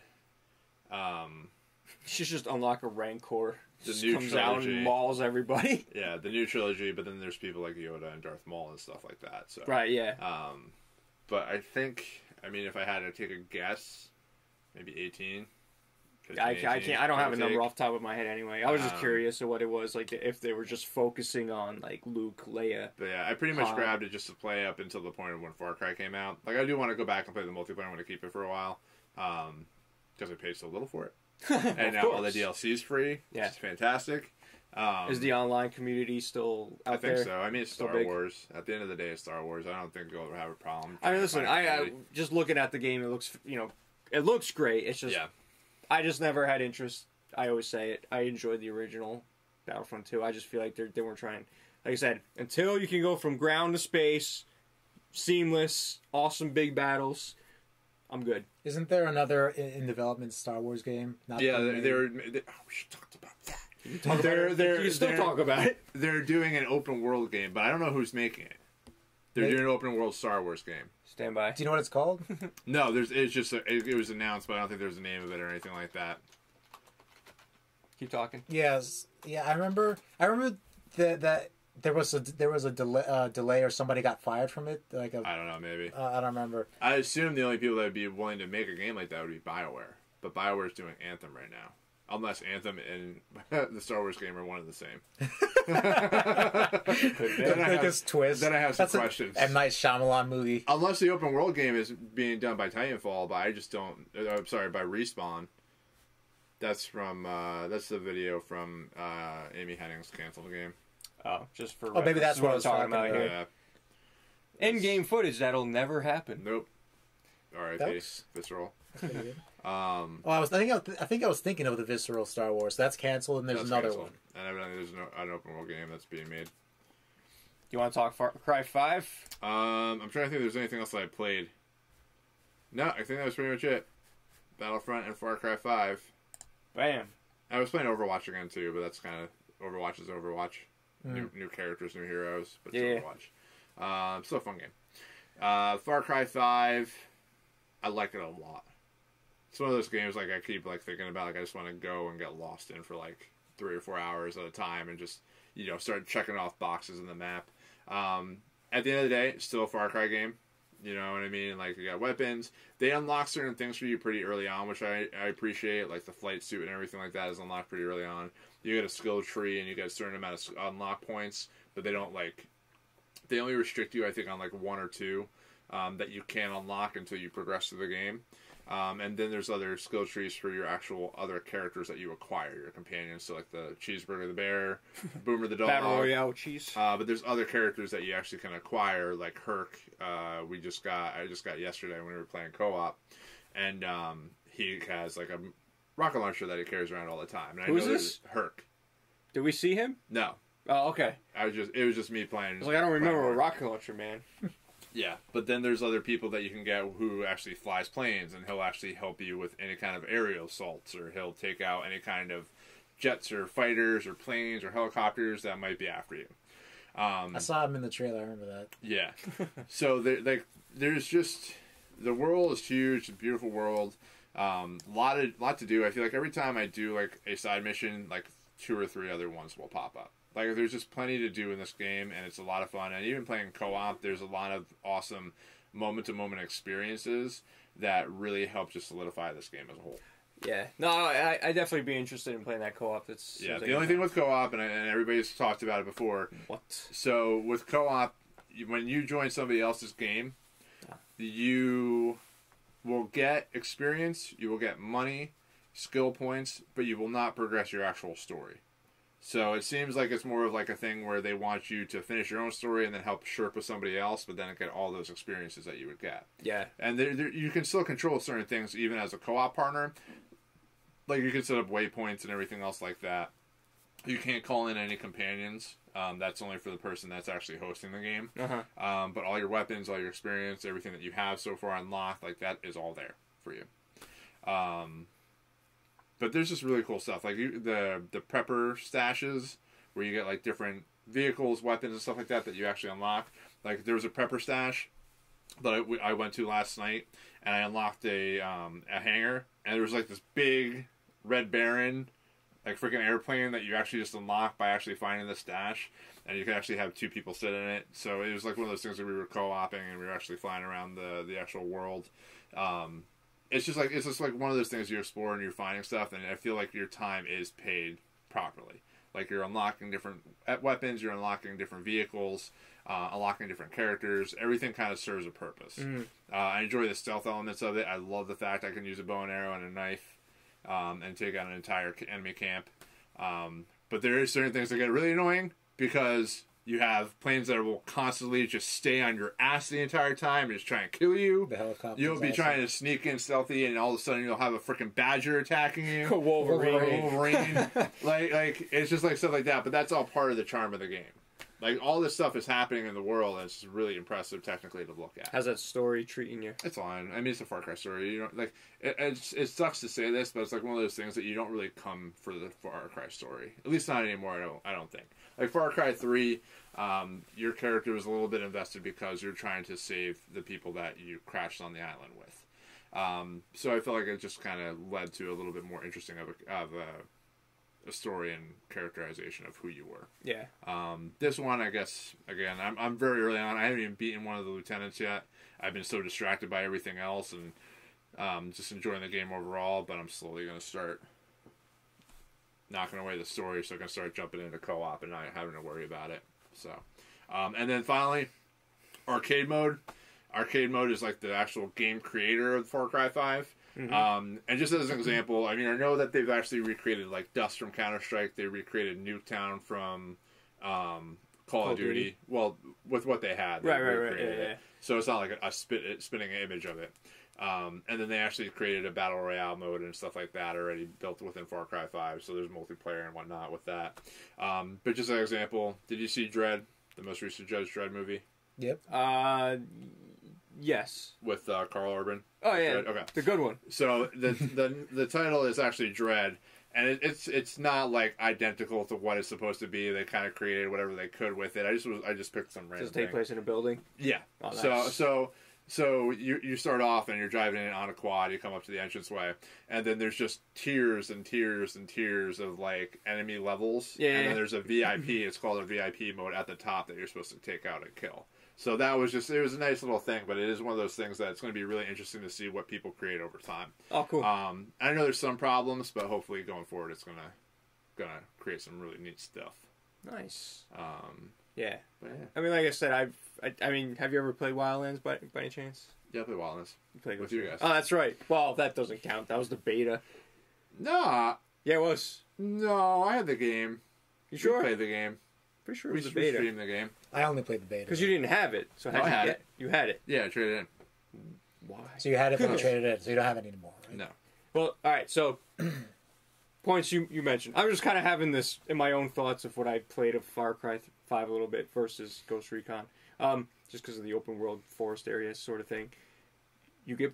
You should just unlock a Rancor. The Just new comes trilogy. out and mauls everybody. Yeah, the new trilogy, but then there's people like Yoda and Darth Maul and stuff like that. So Right, yeah. But I think, I mean, if I had to take a guess, maybe 18. I can't. I don't have a number off the top of my head anyway. I was just curious of what it was, like if they were just focusing on like Luke, Leia. But yeah, I pretty much grabbed it just to play up until the point of when Far Cry came out. Like, I do want to go back and play the multiplayer. I want to keep it for a while because I paid so little for it, and now all the DLC is free. Yeah, which is fantastic. Is the online community still out there? I think so. I mean, it's Still Star big? Wars. At the end of the day, it's Star Wars. I don't think you'll have a problem. I mean, listen, I just looking at the game, it looks, it looks great. It's just, I just never had interest. I always say it. I enjoyed the original Battlefront 2. I just feel like they weren't trying. Like I said, until you can go from ground to space, seamless, awesome big battles, I'm good. Isn't there another in development Star Wars game? We should talk about that. You can still talk about it. They're doing an open world game, but I don't know who's making it. They're doing an open world Star Wars game. Stand by. Do you know what it's called? No, it's just it was announced, but I don't think there's a name of it or anything like that. Keep talking. Yes, yeah, I remember that there was a delay or somebody got fired from it. Like I don't know, maybe. I don't remember. I assume the only people that would be willing to make a game like that would be BioWare, but BioWare's doing Anthem right now. Unless Anthem and the Star Wars game are one and the same. Twist. Then I have some questions. A Night Shyamalan movie. Unless the open world game is being done by Titanfall, but I just don't. I'm sorry, by Respawn. That's from that's the video from Amy Hennig's canceled game. Oh, just for maybe that's what I was talking about here. here. Yeah. In-game footage that'll never happen. Nope. R.I.P. Visceral. I think I was thinking of the Visceral Star Wars. That's canceled, and there's another one. And evidently, there's an open world game that's being made. You want to talk Far Cry 5? I'm trying to think if there's anything else that I played. No, I think that was pretty much it. Battlefront and Far Cry 5. Bam. I was playing Overwatch again too, but that's kind of Overwatch is Overwatch. New characters, new heroes, but it's Overwatch. Still a fun game. Far Cry 5. I like it a lot. It's one of those games like I keep like thinking about. Like I just want to go and get lost in for like 3 or 4 hours at a time and just start checking off boxes in the map. At the end of the day, it's still a Far Cry game. You know what I mean? Like you got weapons. They unlock certain things for you pretty early on, which I appreciate. Like the flight suit and everything like that is unlocked pretty early on. You get a skill tree and you get a certain amount of unlock points, but they don't they only restrict you, I think, on like 1 or 2 that you can unlock until you progress through the game. And then there's other skill trees for your actual other characters that you acquire, your companions. So like the Cheeseburger the Bear, Boomer the Dog. Battle Royale cheese. But there's other characters that you actually can acquire, like Herc. I just got yesterday when we were playing co-op, and he has like a rocket launcher that he carries around all the time. And Who's this? Herc. Did we see him? No. Oh, okay. It was just me playing. I was like, I don't remember a rocket launcher, man. Yeah, but then there's other people that you can get who actually flies planes, and he'll actually help you with any kind of aerial assaults, or he'll take out any kind of jets or fighters or planes or helicopters that might be after you. I saw him in the trailer. I remember that. Yeah. So there's just the world is huge, it's a beautiful world. Lot to do. I feel like every time I do like a side mission, like 2 or 3 other ones will pop up. Like, there's just plenty to do in this game, and it's a lot of fun. And even playing co-op, there's a lot of awesome moment-to-moment experiences that really help just solidify this game as a whole. Yeah. No, I'd definitely be interested in playing that co-op. The only thing with co-op, and everybody's talked about it before. What? So, with co-op, when you join somebody else's game, you will get experience, you will get money, skill points, but you will not progress your actual story. So it seems like it's more of like a thing where they want you to finish your own story and then help Sherpa somebody else, but then get all those experiences that you would get. Yeah. And you can still control certain things even as a co-op partner. Like you can set up waypoints and everything else like that. You can't call in any companions. That's only for the person that's actually hosting the game. Uh-huh. But all your weapons, all your experience, everything that you have so far unlocked, like that is all there for you. But there's just really cool stuff, like the prepper stashes, where you get like different vehicles, weapons, and stuff like that you actually unlock. Like there was a prepper stash that I went to last night, and I unlocked a hangar, and there was like this big Red Baron, like freaking airplane that you actually just unlock by actually finding the stash, and you can actually have 2 people sit in it. So it was like one of those things that we were co-oping and we were actually flying around the actual world. It's just like one of those things you explore and you're finding stuff, and I feel like your time is paid properly. Like you're unlocking different weapons, you're unlocking different vehicles, unlocking different characters. Everything kind of serves a purpose. I enjoy the stealth elements of it. I love the fact I can use a bow and arrow and a knife and take out an entire enemy camp. But there is certain things that get really annoying because you have planes that will constantly just stay on your ass the entire time and just try and kill you. The helicopter. You'll be trying to sneak in stealthy, and all of a sudden you'll have a freaking badger attacking you. Wolverine. like it's just like stuff like that. But that's all part of the charm of the game. Like all this stuff is happening in the world, and it's really impressive technically to look at. How's that story treating you? It's fine. I mean, it's a Far Cry story. You know, like it sucks to say this, but it's like one of those things that you don't really come for the Far Cry story. At least not anymore. I don't think. Like Far Cry 3, your character was a little bit invested because you're trying to save the people that you crashed on the island with. So I felt like it just kind of led to a little bit more interesting of a story and characterization of who you were. Yeah. This one, I guess, again, I'm very early on. I haven't even beaten one of the lieutenants yet. I've been so distracted by everything else and just enjoying the game overall, but I'm slowly going to start knocking away the story so I can start jumping into co-op and not having to worry about it. So, and then finally, arcade mode. Arcade mode is like the actual game creator of Far Cry 5. And just as an example, I mean, I know that they've actually recreated like Dust from Counter-Strike. They recreated Nuketown from Call of Duty. Well, with what they had. Right. Yeah. So it's not like a spinning image of it. And then they actually created a Battle Royale mode and stuff like that already built within Far Cry 5. So there's multiplayer and whatnot with that. But just as an example, did you see Dredd, the most recent Judge Dredd movie? Yep. Yes. With Carl Urban. Oh yeah. Dredd? Okay. The good one. So the title is actually Dredd, and it's not like identical to what it's supposed to be. They kind of created whatever they could with it. I just picked some random. Does it take place in a building? Yeah. Oh, nice. So you start off and you're driving in on a quad. You come up to the entranceway, and then there's just tiers and tiers and tiers of like enemy levels. Yeah. And then there's a VIP. It's called a VIP mode at the top that you're supposed to take out and kill. So that was it was a nice little thing, but it is one of those things that it's going to be really interesting to see what people create over time. Oh, cool. I know there's some problems, but hopefully going forward, it's gonna create some really neat stuff. Nice. Yeah. I mean, like I said, I mean, have you ever played Wildlands by any chance? Yeah, I played Wildlands. You played with you guys. Oh, that's right. Well, that doesn't count. That was the beta. Nah. Yeah, it was. No, I had the game. You sure? We played the game. Pretty sure it was the beta. We streamed the game. I only played the beta. Because you didn't have it. So how did you get? You had it. Yeah, I traded in. Why? So you had it, but you traded it in, so you don't have it anymore, right? No. Well, all right. So points you mentioned. I'm just kind of having this in my own thoughts of what I played of Far Cry 5 a little bit versus Ghost Recon. Just because of the open world forest area sort of thing. You get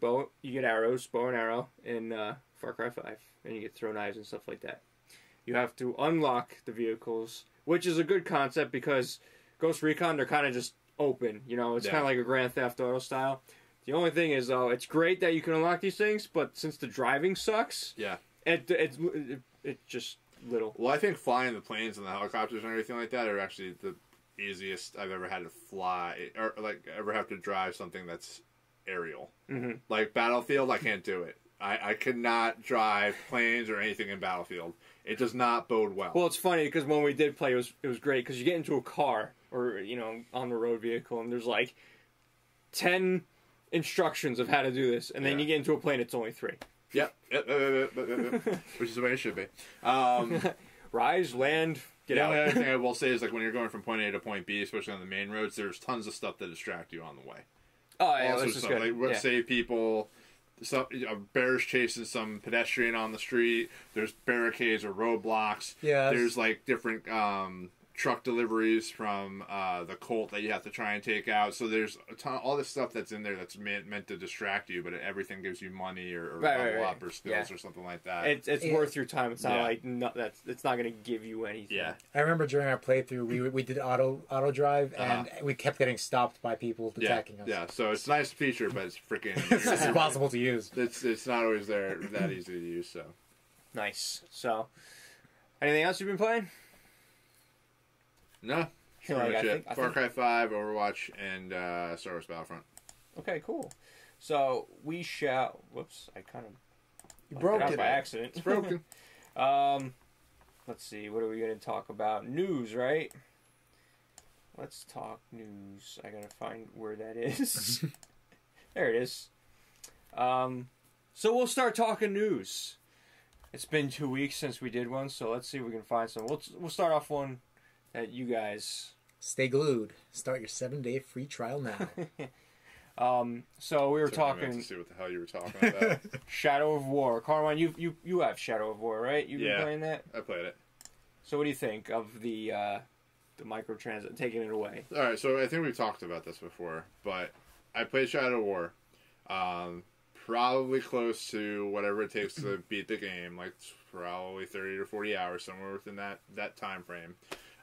arrows, bow and arrow in Far Cry 5, and you get throw knives and stuff like that. You have to unlock the vehicles, which is a good concept because Ghost Recon, they're kind of just open. You know, it's kind of like a Grand Theft Auto style. The only thing is, though, it's great that you can unlock these things, but since the driving sucks, it's just little. Well, I think flying the planes and the helicopters and everything like that are actually the easiest I've ever had to fly, or like ever have to drive something that's aerial. Mm-hmm. Like Battlefield, I can't do it. I could not drive planes or anything in Battlefield. It does not bode well. Well, it's funny because when we did play, it was great because you get into a car or on the road vehicle and there's like 10 instructions of how to do this, and then you get into a plane, it's only 3. Yep. Which is the way it should be. Rise, land, get out. The only other thing I will say is like when you're going from point A to point B, especially on the main roads, there's tons of stuff that distract you on the way. Oh, yeah, this is stuff, good. like save people. A bear's chasing some pedestrian on the street. There's barricades or roadblocks. Yeah. There's like different truck deliveries from the Colt that you have to try and take out. So there's a ton, all this stuff that's in there that's meant to distract you, but everything gives you money or level up or skills or something like that. It's worth your time. It's not like it's not going to give you anything. Yeah. I remember during our playthrough, we did auto drive, and we kept getting stopped by people attacking us. Yeah, so it's a nice feature, but it's freaking... It's impossible to use. It's not always that easy to use, so... Nice. So, anything else you've been playing? No. Pretty much it. Far Cry 5, Overwatch, and Star Wars Battlefront. Okay, cool. So, we shall... Whoops, I kind of... You broke it by accident. It's broken. Let's see, what are we going to talk about? News, right? Let's talk news. I gotta find where that is. There it is. So we'll start talking news. It's been 2 weeks since we did one, so let's see if we can find some. We'll start off one that you guys... Stay glued. Start your 7-day free trial now. So we were talking... To see what the hell you were talking about. Shadow of War. Carmine, you have Shadow of War, right? You've been playing that? I played it. So what do you think of the microtransit, taking it away? Alright, so I think we've talked about this before, but I played Shadow of War. Probably close to whatever it takes to beat the game, like probably 30 to 40 hours, somewhere within that time frame.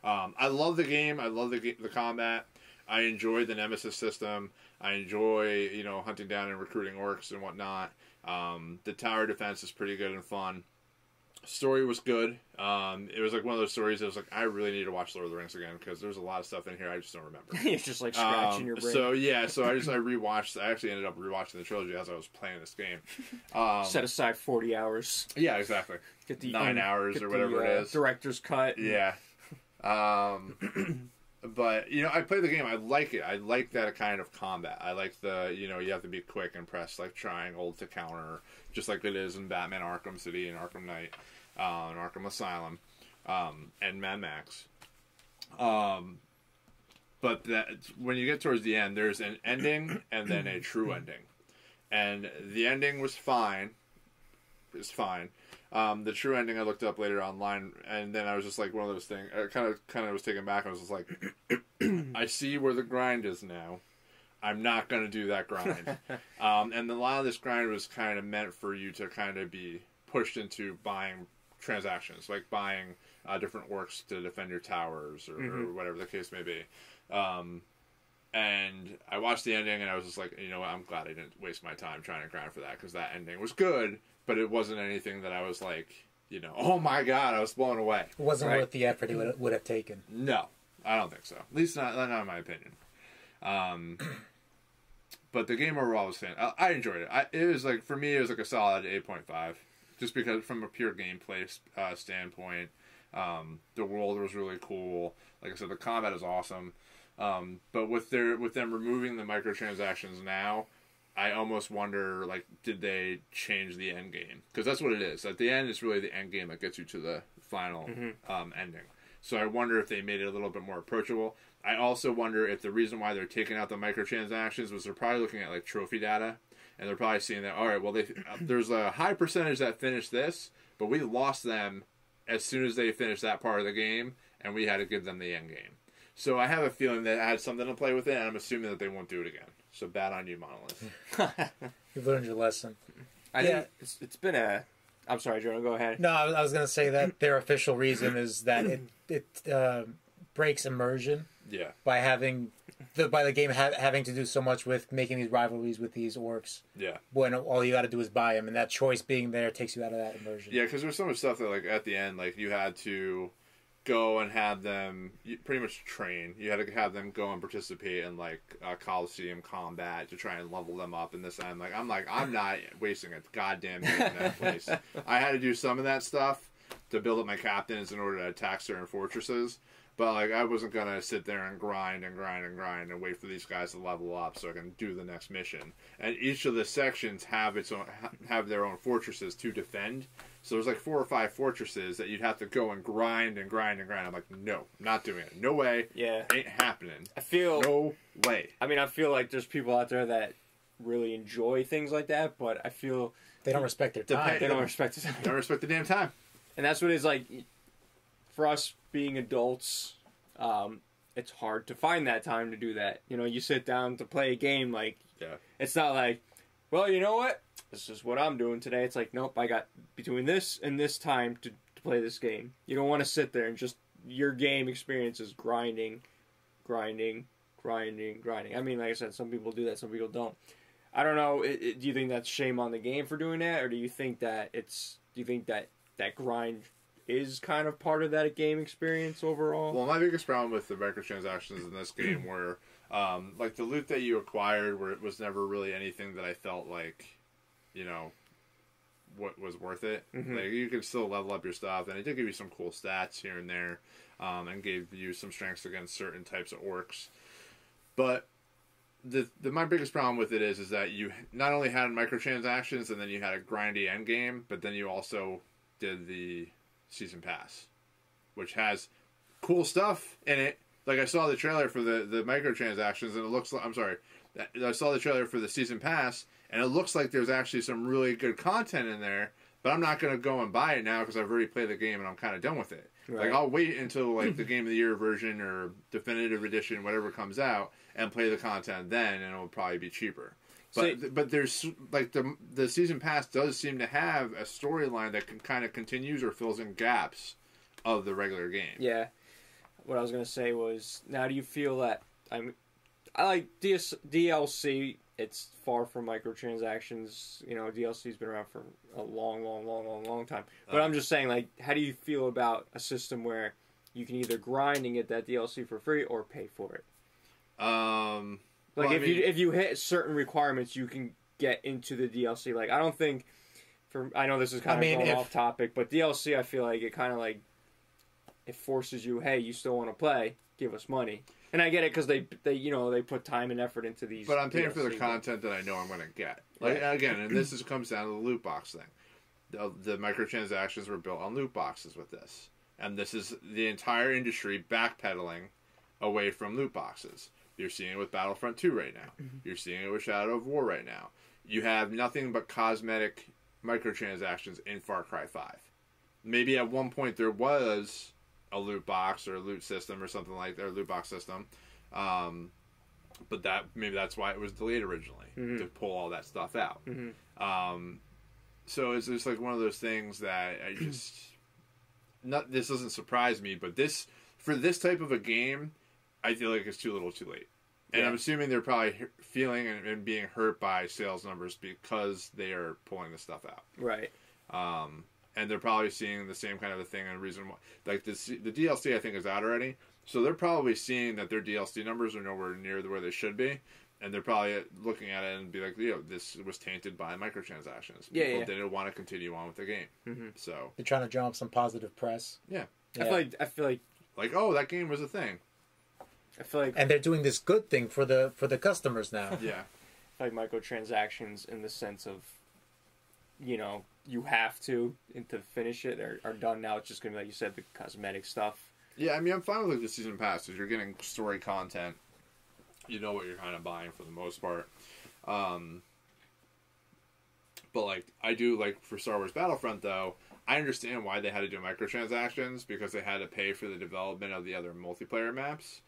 I love the game. I love the combat. I enjoy the Nemesis system. I enjoy, hunting down and recruiting orcs and whatnot. The tower defense is pretty good and fun. Story was good. It was like one of those stories that was like, I really need to watch Lord of the Rings again because there's a lot of stuff in here I just don't remember. It's just like scratching your brain. So I rewatched. I actually ended up rewatching the trilogy as I was playing this game. Set aside 40 hours. Yeah, exactly. Get the 9 hours or whatever it is. Director's cut. Yeah. But I play the game. I like it. I like that kind of combat. I like the you have to be quick and press like triangle to counter, just like it is in Batman Arkham City and Arkham Knight, and Arkham Asylum, and Mad Max. But that when you get towards the end, there's an ending and then a true ending, and the ending was fine. It's fine. The true ending I looked up later online, and then I was just like one of those things. I kind of was taken back. I was just like, I see where the grind is now. I'm not going to do that grind. And a lot of this grind was kind of meant for you to kind of be pushed into buying transactions, like buying different orcs to defend your towers or whatever the case may be. And I watched the ending, and I was just like, what? I'm glad I didn't waste my time trying to grind for that because that ending was good. But it wasn't anything that I was like, oh my god, I was blown away. It wasn't worth the effort it would have taken. No, I don't think so. At least not in my opinion. But the game overall was fantastic. I enjoyed it. It was like, for me, it was like a solid 8.5. Just because from a pure gameplay standpoint, the world was really cool. Like I said, the combat is awesome. But with them removing the microtransactions now, I almost wonder, like, did they change the end game? Because that's what it is. At the end, it's really the end game that gets you to the final ending. So I wonder if they made it a little bit more approachable. I also wonder if the reason why they're taking out the microtransactions was they're probably looking at, like, trophy data, and they're probably seeing that, all right, well, there's a high percentage that finished this, but we lost them as soon as they finished that part of the game, and we had to give them the end game. So I have a feeling that it had something to play with it, and I'm assuming that they won't do it again. So bad on you, Monolith. You've learned your lesson. I think it's been a... I'm sorry, Jonah, go ahead. No, I was going to say that their official reason is that it breaks immersion. Yeah. By having the game having to do so much with making these rivalries with these orcs. Yeah. When all you got to do is buy them, and that choice being there takes you out of that immersion. Yeah, because there's so much stuff that, like, at the end, like, you had to go and have them pretty much train. You had to have them go and participate in, like, Coliseum combat to try and level them up in this end. I'm not wasting a goddamn minute in that place. I had to do some of that stuff to build up my captains in order to attack certain fortresses. But like, I wasn't gonna sit there and grind and wait for these guys to level up so I can do the next mission. And each of the sections have their own fortresses to defend. So there's like 4 or 5 fortresses that you'd have to go and grind. I'm like, no, I'm not doing it. No way. Yeah, ain't happening. No way. I mean, I feel like there's people out there that really enjoy things like that, but I feel they don't respect their time. They don't respect it. They don't respect the damn time. And that's what it's like for us being adults. It's hard to find that time to do that. You know, you sit down to play a game, like, it's not like, well, you know what? This is what I'm doing today. It's like, nope, I got between this and this time to play this game. You don't want to sit there and just, your game experience is grinding. I mean, like I said, some people do that, some people don't. I don't know. Do you think that's shame on the game for doing that, or do you think that that grind is kind of part of that game experience overall? Well, my biggest problem with the microtransactions in this game were, like, the loot that you acquired, where it was never really anything that I felt like, you know, what was worth it. Mm-hmm. Like, you could still level up your stuff, and it did give you some cool stats here and there, and gave you some strengths against certain types of orcs. But my biggest problem with it is that you not only had microtransactions, and then you had a grindy end game, but then you also did the Season Pass, which has cool stuff in it. Like, I saw the trailer for the microtransactions, and it looks like, I saw the trailer for the Season Pass, and it looks like there's actually some really good content in there, but I'm not going to go and buy it now because I've already played the game and I'm kind of done with it. Right. Like, I'll wait until, like, the Game of the Year version or Definitive Edition, whatever comes out, and play the content then, and it'll probably be cheaper. But there's, like, the Season Pass does seem to have a storyline that kind of continues or fills in gaps of the regular game. Yeah. What I was going to say was, now do you feel that, I like DLC, it's far from microtransactions. You know, DLC's been around for a long time. But I'm just saying, like, how do you feel about a system where you can either grind and get that DLC for free or pay for it? If you hit certain requirements, you can get into the DLC. Like, I don't think, I know this is kind of going off topic, but DLC, I feel like it kind of like, it forces you, hey, you still want to play, give us money. And I get it because they put time and effort into these. But I'm paying for the content that I know I'm going to get. Like, again, and this comes down to the loot box thing. The microtransactions were built on loot boxes with this, and this is the entire industry backpedaling away from loot boxes. You're seeing it with Battlefront 2 right now. Mm-hmm. You're seeing it with Shadow of War right now. You have nothing but cosmetic microtransactions in Far Cry 5. Maybe at one point there was a loot box or a loot system or something like that, or a loot box system. But maybe that's why it was delayed originally, to pull all that stuff out. Mm-hmm. So it's just like one of those things that I just... this doesn't surprise me, but for this type of a game, I feel like it's too little too late. And I'm assuming they're probably feeling and being hurt by sales numbers because they are pulling this stuff out. Right. And they're probably seeing the same kind of a thing, and reason why, like the DLC, I think, is out already. So they're probably seeing that their DLC numbers are nowhere near where they should be, and they're probably looking at it and be like, this was tainted by microtransactions. People didn't want to continue on with the game. Mm-hmm. So they're trying to drum up some positive press. Yeah. I feel like oh, that game was a thing. I feel like, and they're doing this good thing for the customers now. Yeah. I feel like microtransactions in the sense of, you have to finish it are done now. It's just going to be, like you said, the cosmetic stuff. Yeah, I mean, I'm fine with the Season Pass because you're getting story content. You know what you're kind of buying for the most part. But, like, I do, like, for Star Wars Battlefront, though, I understand why they had to do microtransactions because they had to pay for the development of the other multiplayer maps.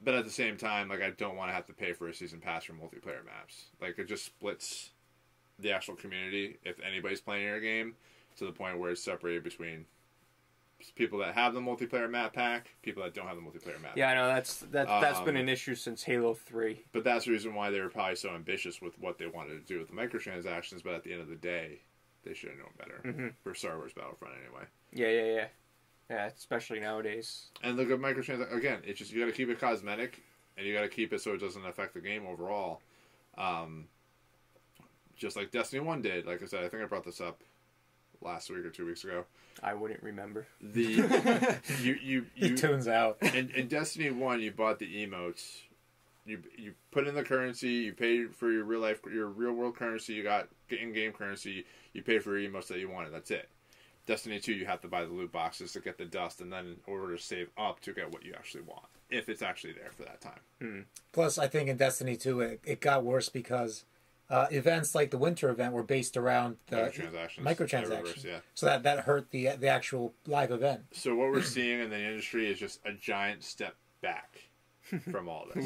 But at the same time, like, I don't want to have to pay for a Season Pass for multiplayer maps. Like, it just splits the actual community, if anybody's playing your game, to the point where it's separated between people that have the multiplayer map pack, people that don't have the multiplayer map. Yeah, I know that's been an issue since Halo 3. But that's the reason why they were probably so ambitious with what they wanted to do with the microtransactions. But at the end of the day, they should have known better for Star Wars Battlefront anyway. Yeah, especially nowadays. And look at microtransactions again. It's just you got to keep it cosmetic, and you got to keep it so it doesn't affect the game overall. Just like Destiny 1 did. Like I said, I think I brought this up last week or 2 weeks ago. I wouldn't remember. You tunes out. In Destiny 1, you bought the emotes. You put in the currency. You paid for your real world currency. You got in-game currency. You paid for your emotes that you wanted. That's it. Destiny 2, you have to buy the loot boxes to get the dust, and then in order to save up to get what you actually want, if it's actually there for that time. Plus, I think in Destiny 2, it got worse because events like the winter event were based around the microtransactions. Yeah. So that hurt the actual live event. So what we're seeing in the industry is just a giant step back from all this.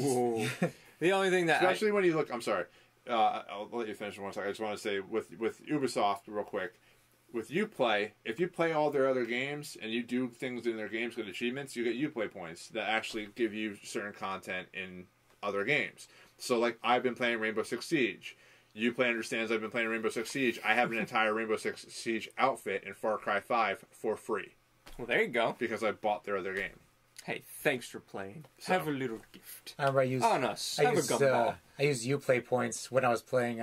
The only thing that... Especially when you look... I'm sorry. I'll let you finish in 1 second. I just want to say, with Ubisoft, real quick, with Uplay, if you play all their other games and you do things in their games with achievements, you get Uplay points that actually give you certain content in other games. So, like, I've been playing Rainbow Six Siege. Uplay understands I've been playing Rainbow Six Siege. I have an entire Rainbow Six Siege outfit in Far Cry 5 for free. Well, there you go. Because I bought their other game. Hey, thanks for playing. So, have a little gift. I remember I used Uplay points when I was playing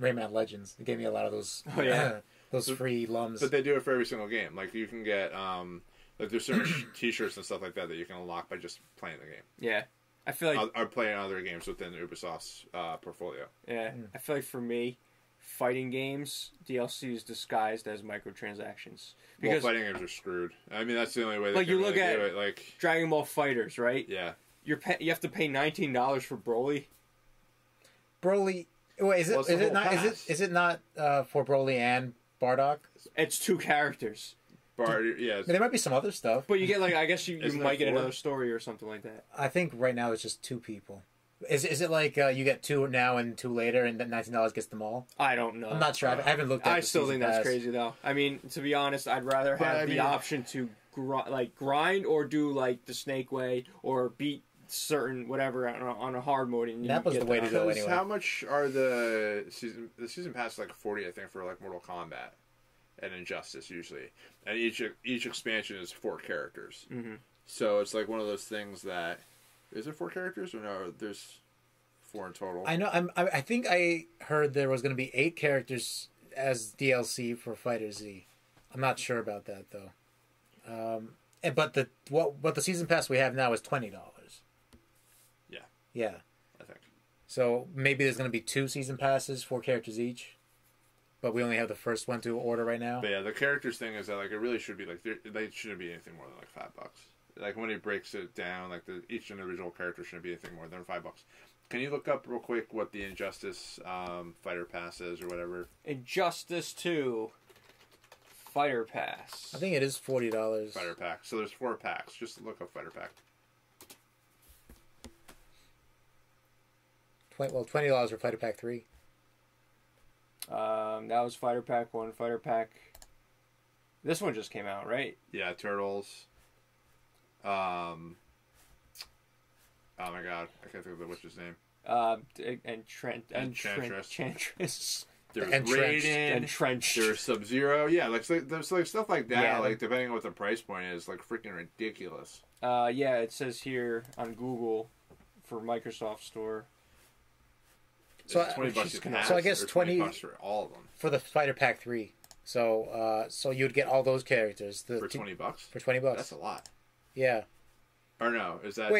Rayman Legends. It gave me a lot of those. Oh, yeah. Those free lums. But they do it for every single game. Like, you can get, like, there's certain t-shirts and stuff like that you can unlock by just playing the game. Yeah. I feel like... Or playing other games within Ubisoft's portfolio. Yeah. I feel like for me, fighting games, DLC is disguised as microtransactions. Because fighting games are screwed. I mean, that's the only way they like, can you look really at do it. Like, Dragon Ball FighterZ, right? Yeah. You have to pay $19 for Broly. Broly... Wait, is it not for Broly and Bardock? It's 2 characters. Yeah. There might be some other stuff. But you get, like, I guess you might get another story or something like that. I think right now it's just 2 people. Is it like you get 2 now and 2 later and then $19 gets them all? I don't know. I'm not sure. I haven't looked at it. I still think that's crazy, though. I mean, to be honest, I'd rather have the option to grind or do, like, the Snake Way or beat certain whatever on a hard mode, and that was the way to go anyway. How much are the season pass? Like 40, I think, for like Mortal Kombat and Injustice usually, and each expansion is 4 characters. Mm-hmm. So it's like one of those things that is it 4 characters or no? There's 4 in total. I know. I think I heard there was going to be 8 characters as DLC for Fighter Z. I'm not sure about that though. But the season pass we have now is $20. Yeah. I think. So maybe there's going to be 2 season passes, 4 characters each. But we only have the first one to order right now. But yeah, the characters thing is that like it really should be like they shouldn't be anything more than like $5. Like when he breaks it down, like each individual character shouldn't be anything more than $5. Can you look up real quick what the Injustice Fighter Pass is or whatever? Injustice 2 Fighter Pass. I think it is $40. Fighter Pack. So there's 4 packs. Just look up Fighter Pack. $20 for Fighter Pack 3. That was Fighter Pack 1, Fighter Pack... This one just came out, right? Yeah, Turtles. Oh my god, I can't think of the witch's name. Enchantress. There's Raiden. Entrenched. There's Sub-Zero. Yeah, like there's like stuff like that. Yeah, like depending on what the price point is, like freaking ridiculous. Yeah, it says here on Google for Microsoft Store. So $20 so I guess $20 for all of them for the Fighter Pack 3. So you'd get all those characters for $20. For $20. That's a lot. Yeah. Or no, is that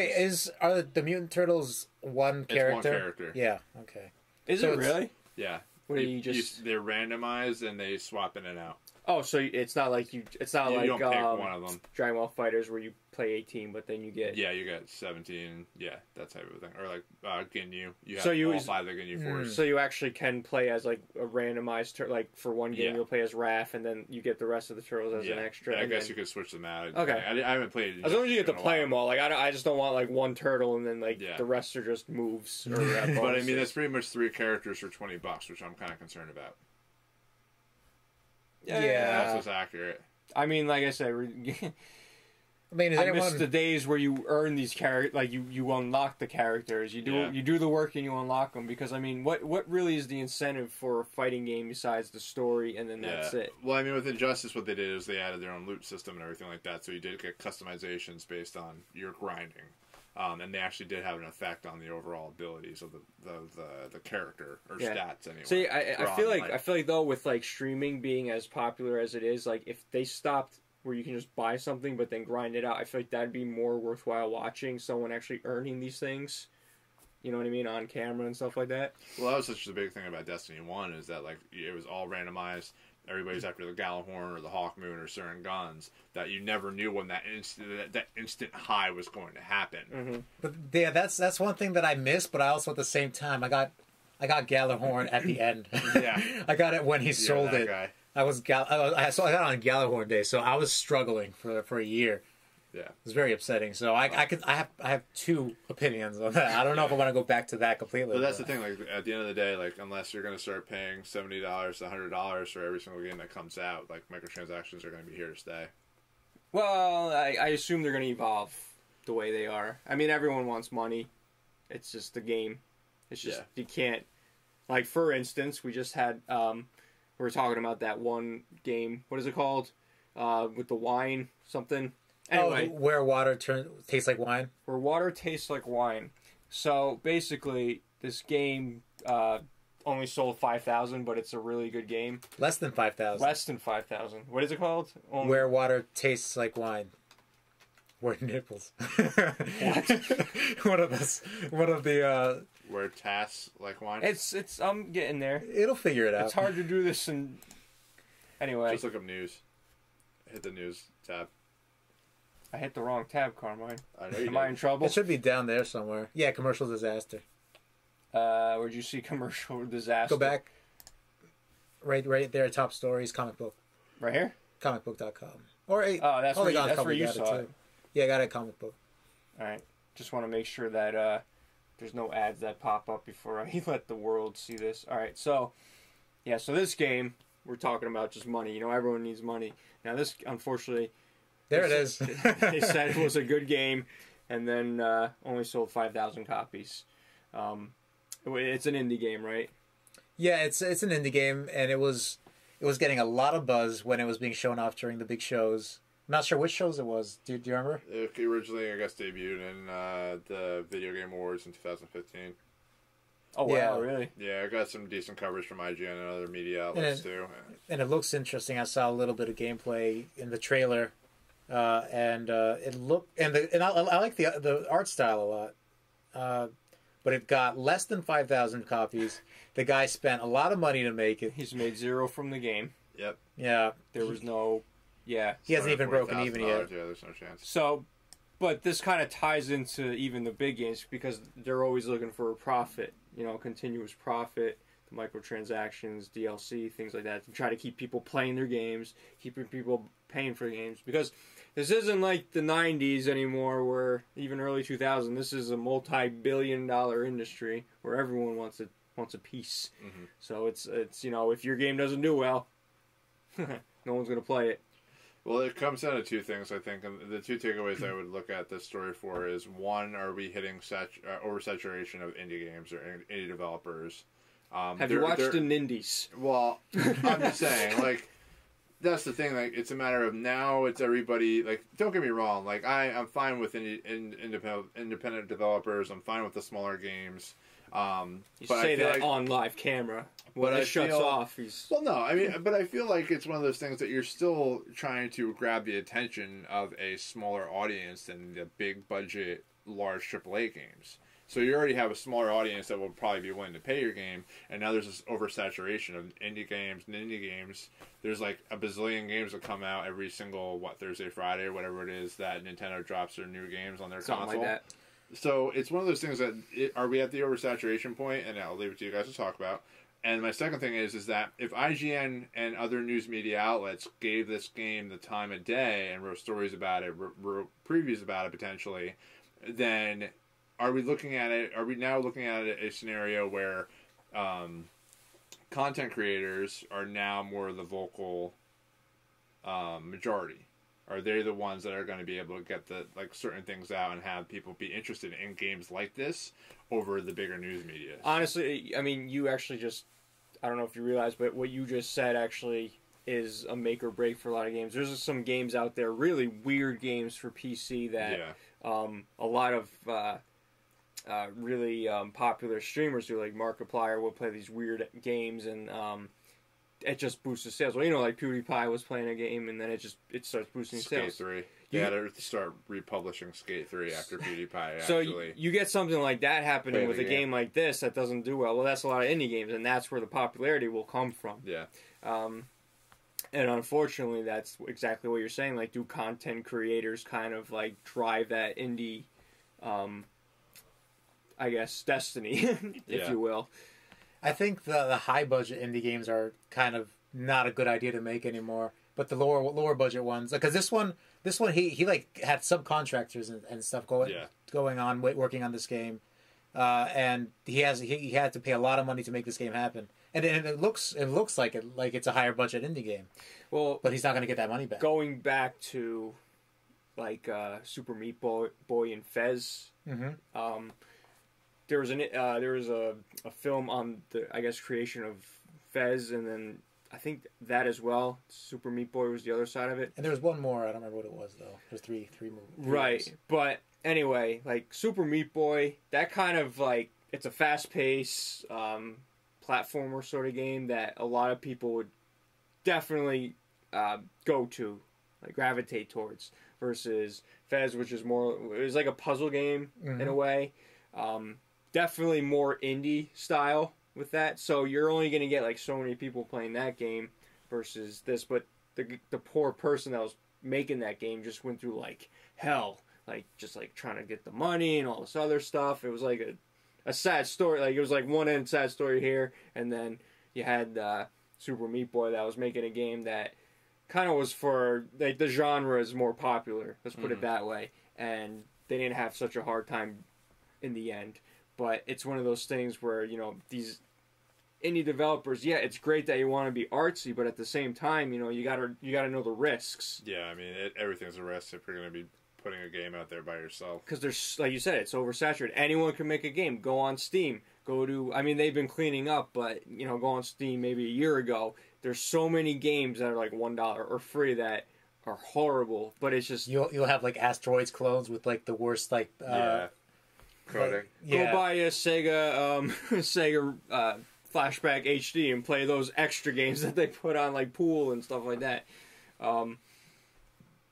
are the Mutant Turtles one character? It's one character. Yeah. Okay. Is it really? Yeah. What they're randomized and they swap in and out. Oh, so it's not like you don't pick one of them. Dragon Ball FighterZ where you play 18, but then you get you get 17. Yeah, that type of thing. Or like Ginyu, you have all 5 of the Ginyu Force. So you actually can play as like a randomized like for one game you'll play as Raph, and then you get the rest of the turtles as an extra. Yeah, I guess you could switch them out. Okay, I haven't played. As long as you get to play them all, like I just don't want like one turtle and then like the rest are just moves. Or but I mean that's pretty much 3 characters for $20, which I'm kind of concerned about. Yeah, that's what's accurate. I mean, like I said, I miss the days where you earn these characters, like you unlock the characters, you do the work and you unlock them. Because I mean, what really is the incentive for a fighting game besides the story and then that's it? Well, I mean, with Injustice, what they did is they added their own loot system and everything like that, so you did get customizations based on your grinding. and they actually did have an effect on the overall abilities of the character or stats anyway. See, I feel like though with like streaming being as popular as it is, like if they stopped where you can just buy something but then grind it out, I feel like that'd be more worthwhile watching someone actually earning these things. You know what I mean, on camera and stuff like that. Well, that was such a big thing about Destiny 1 is that like it was all randomized. Everybody's after the Gjallarhorn or the Hawkmoon or certain guns that you never knew when that instant high was going to happen. Mm-hmm. But yeah, that's one thing that I missed. But I also at the same time I got Gjallarhorn at the end. Yeah, I got it when he sold it. Guy. I got it on Gjallarhorn Day, so I was struggling for a year. Yeah, it was very upsetting. So I have two opinions on that. I don't know if I want to go back to that completely. But that's the thing. Like at the end of the day, like unless you're going to start paying $70 to $100 for every single game that comes out, like microtransactions are going to be here to stay. Well, I assume they're going to evolve the way they are. I mean, everyone wants money. It's just the game. It's just you can't. Like for instance, we just had we were talking about that one game. What is it called? With the wine something. Anyway, where water tastes like wine. Where water tastes like wine. So basically, this game only sold 5,000, but it's a really good game. Less than 5,000. Less than 5,000. What is it called? Where water tastes like wine. Where nipples. What? One of the. Where tastes like wine. It's. I'm getting there. It'll figure it out. It's hard to do this and. Anyway. Just look up news. Hit the news tab. I hit the wrong tab, Carmine. I know you Am I in trouble? It should be down there somewhere. Yeah, commercial disaster. Where'd you see commercial disaster? Go back. Right there, top stories, comic book. Right here? Comicbook.com. Or that's where you saw it. Yeah, I got a comic book. All right. Just want to make sure that there's no ads that pop up before I let the world see this. All right. So, yeah. So this game, we're talking about just money. You know, everyone needs money. Now this, unfortunately. There it is. They said it was a good game, and then only sold 5,000 copies. It's an indie game, right? Yeah, it's an indie game, and it was getting a lot of buzz when it was being shown off during the big shows. I'm not sure which shows it was. Do you remember? It originally, I guess, debuted in the Video Game Awards in 2015. Oh, wow, yeah. Really? Yeah, I got some decent coverage from IGN and other media outlets, too. And it looks interesting. I saw a little bit of gameplay in the trailer. It looked I like the art style a lot, but it got less than 5,000 copies. The guy spent a lot of money to make it. He's made zero from the game. Yep. Yeah. There was no. Yeah. He hasn't even broken even yet. Yeah, there's no chance. So, but this kind of ties into even the big games because they're always looking for a profit. You know, continuous profit. The microtransactions, DLC, things like that, to try to keep people playing their games, keeping people paying for games. Because this isn't like the 90s anymore, where even early 2000, this is a multi-billion-dollar industry where everyone wants a piece. Mm-hmm. So it's you know, if your game doesn't do well, no one's gonna play it. Well, it comes down to two things, I think. And the two takeaways I would look at this story for is, one, are we hitting oversaturation of indie games or indie developers? Have you watched the Nindies? Well, I'm just saying, like, that's the thing. Like, it's a matter of now it's everybody. Like, don't get me wrong. Like, I'm fine with independent developers. I'm fine with the smaller games. You say that like, on live camera. When it shuts off, Well, no, I mean, but I feel like it's one of those things that you're still trying to grab the attention of a smaller audience than the big budget, large AAA games. So you already have a smaller audience that will probably be willing to pay your game, and now there's this oversaturation of indie games. And indie games, there's like a bazillion games that come out every single, Thursday, Friday, or whatever it is that Nintendo drops their new games on their console. Something like that. So it's one of those things that, are we at the oversaturation point? And I'll leave it to you guys to talk about. And my second thing is that if IGN and other news media outlets gave this game the time of day and wrote stories about it, wrote previews about it potentially, then are we looking at it? Are we now looking at a scenario where content creators are now more the vocal majority? Are they the ones that are going to be able to get certain things out and have people be interested in games like this over the bigger news media? Honestly, I mean, you actually just, I don't know if you realize, but what you just said actually is a make or break for a lot of games. There's some games out there, really weird games for PC that a lot of really popular streamers do, like Markiplier will play these weird games, and it just boosts the sales. Well, you know, like PewDiePie was playing a game, and then it starts boosting sales. Skate 3. They had to start republishing Skate 3 after PewDiePie. So you get something like that happening with a game like this that doesn't do well. Well, that's a lot of indie games, and that's where the popularity will come from. Yeah. And unfortunately, that's exactly what you're saying. Like, do content creators kind of like drive that indie, I guess, destiny, if you will? I think the high budget indie games are kind of not a good idea to make anymore. But the lower budget ones, because this one he like had subcontractors and stuff going on working on this game, and he had to pay a lot of money to make this game happen. And it looks like it's a higher budget indie game. Well, but he's not going to get that money back. Going back to like Super Meat Boy and Fez. Mm-hmm. There was a film on the, I guess, creation of Fez, and then I think that as well. Super Meat Boy was the other side of it. And there was one more. I don't remember what it was though. There's three movies. Right, but anyway, like Super Meat Boy, that kind of like it's a fast paced platformer sort of game that a lot of people would definitely go to, like gravitate towards, versus Fez, which is more, it was like a puzzle game in a way. Definitely more indie style with that, so you're only going to get like so many people playing that game versus this. But the poor person that was making that game just went through like hell, like just like trying to get the money and all this other stuff. It was like a sad story. Like it was like one end sad story here, and then you had Super Meat Boy that was making a game that kind of was for like the genre is more popular. Let's put it that way, and they didn't have such a hard time in the end. But it's one of those things where, you know, these indie developers, yeah, it's great that you want to be artsy, but at the same time, you know, you gotta know the risks. Yeah, I mean, everything's a risk if you're going to be putting a game out there by yourself. Because there's, like you said, it's oversaturated. Anyone can make a game. Go on Steam. I mean, they've been cleaning up, but, you know, go on Steam maybe a year ago. There's so many games that are like $1 or free that are horrible, but it's just... You'll have, like, Asteroids clones with, like, the worst, like... coding. Go buy a Sega Flashback HD and play those extra games that they put on, like Pool and stuff like that.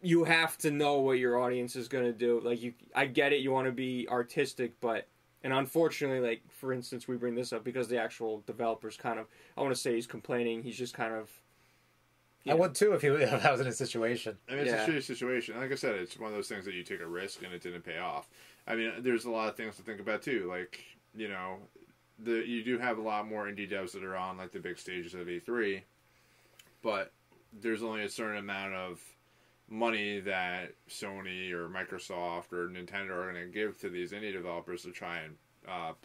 You have to know what your audience is going to do. Like, I get it, you want to be artistic, but... And unfortunately, like, for instance, we bring this up because the actual developer's kind of... I want to say he's complaining. He's just kind of... I would too if I was in a situation. I mean, it's a shitty situation. Like I said, it's one of those things that you take a risk and it didn't pay off. I mean, there's a lot of things to think about too. Like, you know, you do have a lot more indie devs that are on like the big stages of E3, but there's only a certain amount of money that Sony or Microsoft or Nintendo are going to give to these indie developers to try and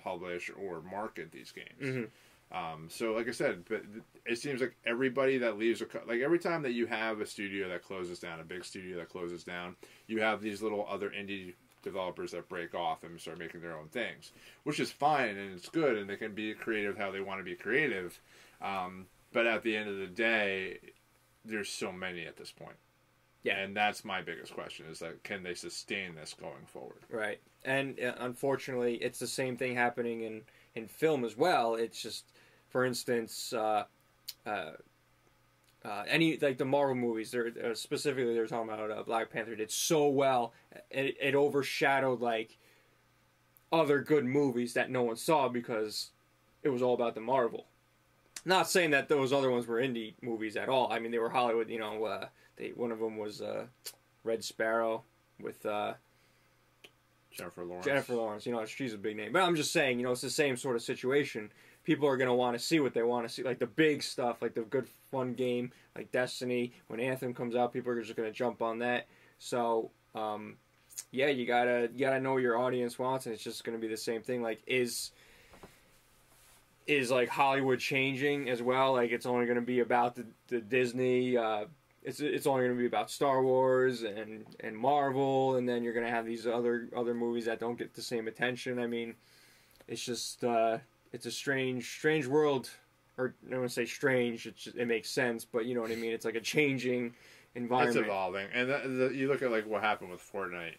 publish or market these games. Mm-hmm. So, like I said, but it seems like everybody that leaves, like every time that you have a studio that closes down, a big studio that closes down, you have these little other indie developers that break off and start making their own things, which is fine and it's good, and they can be creative how they want to be creative. But at the end of the day, there's so many at this point. Yeah, and that's my biggest question: is that can they sustain this going forward? Right, and unfortunately, it's the same thing happening in film as well. It's just, for instance, any like the Marvel movies. They're specifically they're talking about Black Panther did so well, it overshadowed like other good movies that no one saw because it was all about the Marvel. Not saying that those other ones were indie movies at all. I mean, they were Hollywood. You know, one of them was Red Sparrow with Jennifer Lawrence. Jennifer Lawrence. You know, she's a big name. But I'm just saying, you know, it's the same sort of situation. People are going to want to see what they want to see, like the big stuff, like the good fun game, like Destiny. When Anthem comes out, people are just going to jump on that. So, yeah, you gotta know what your audience wants, and it's just going to be the same thing. Like, is like Hollywood changing as well? Like, it's only going to be about the Disney. It's only going to be about Star Wars and Marvel, and then you're going to have these other movies that don't get the same attention. I mean, it's just it's a strange world. Or I don't want to say strange. It makes sense, but you know what I mean. It's like a changing environment. It's evolving, and you look at like what happened with Fortnite.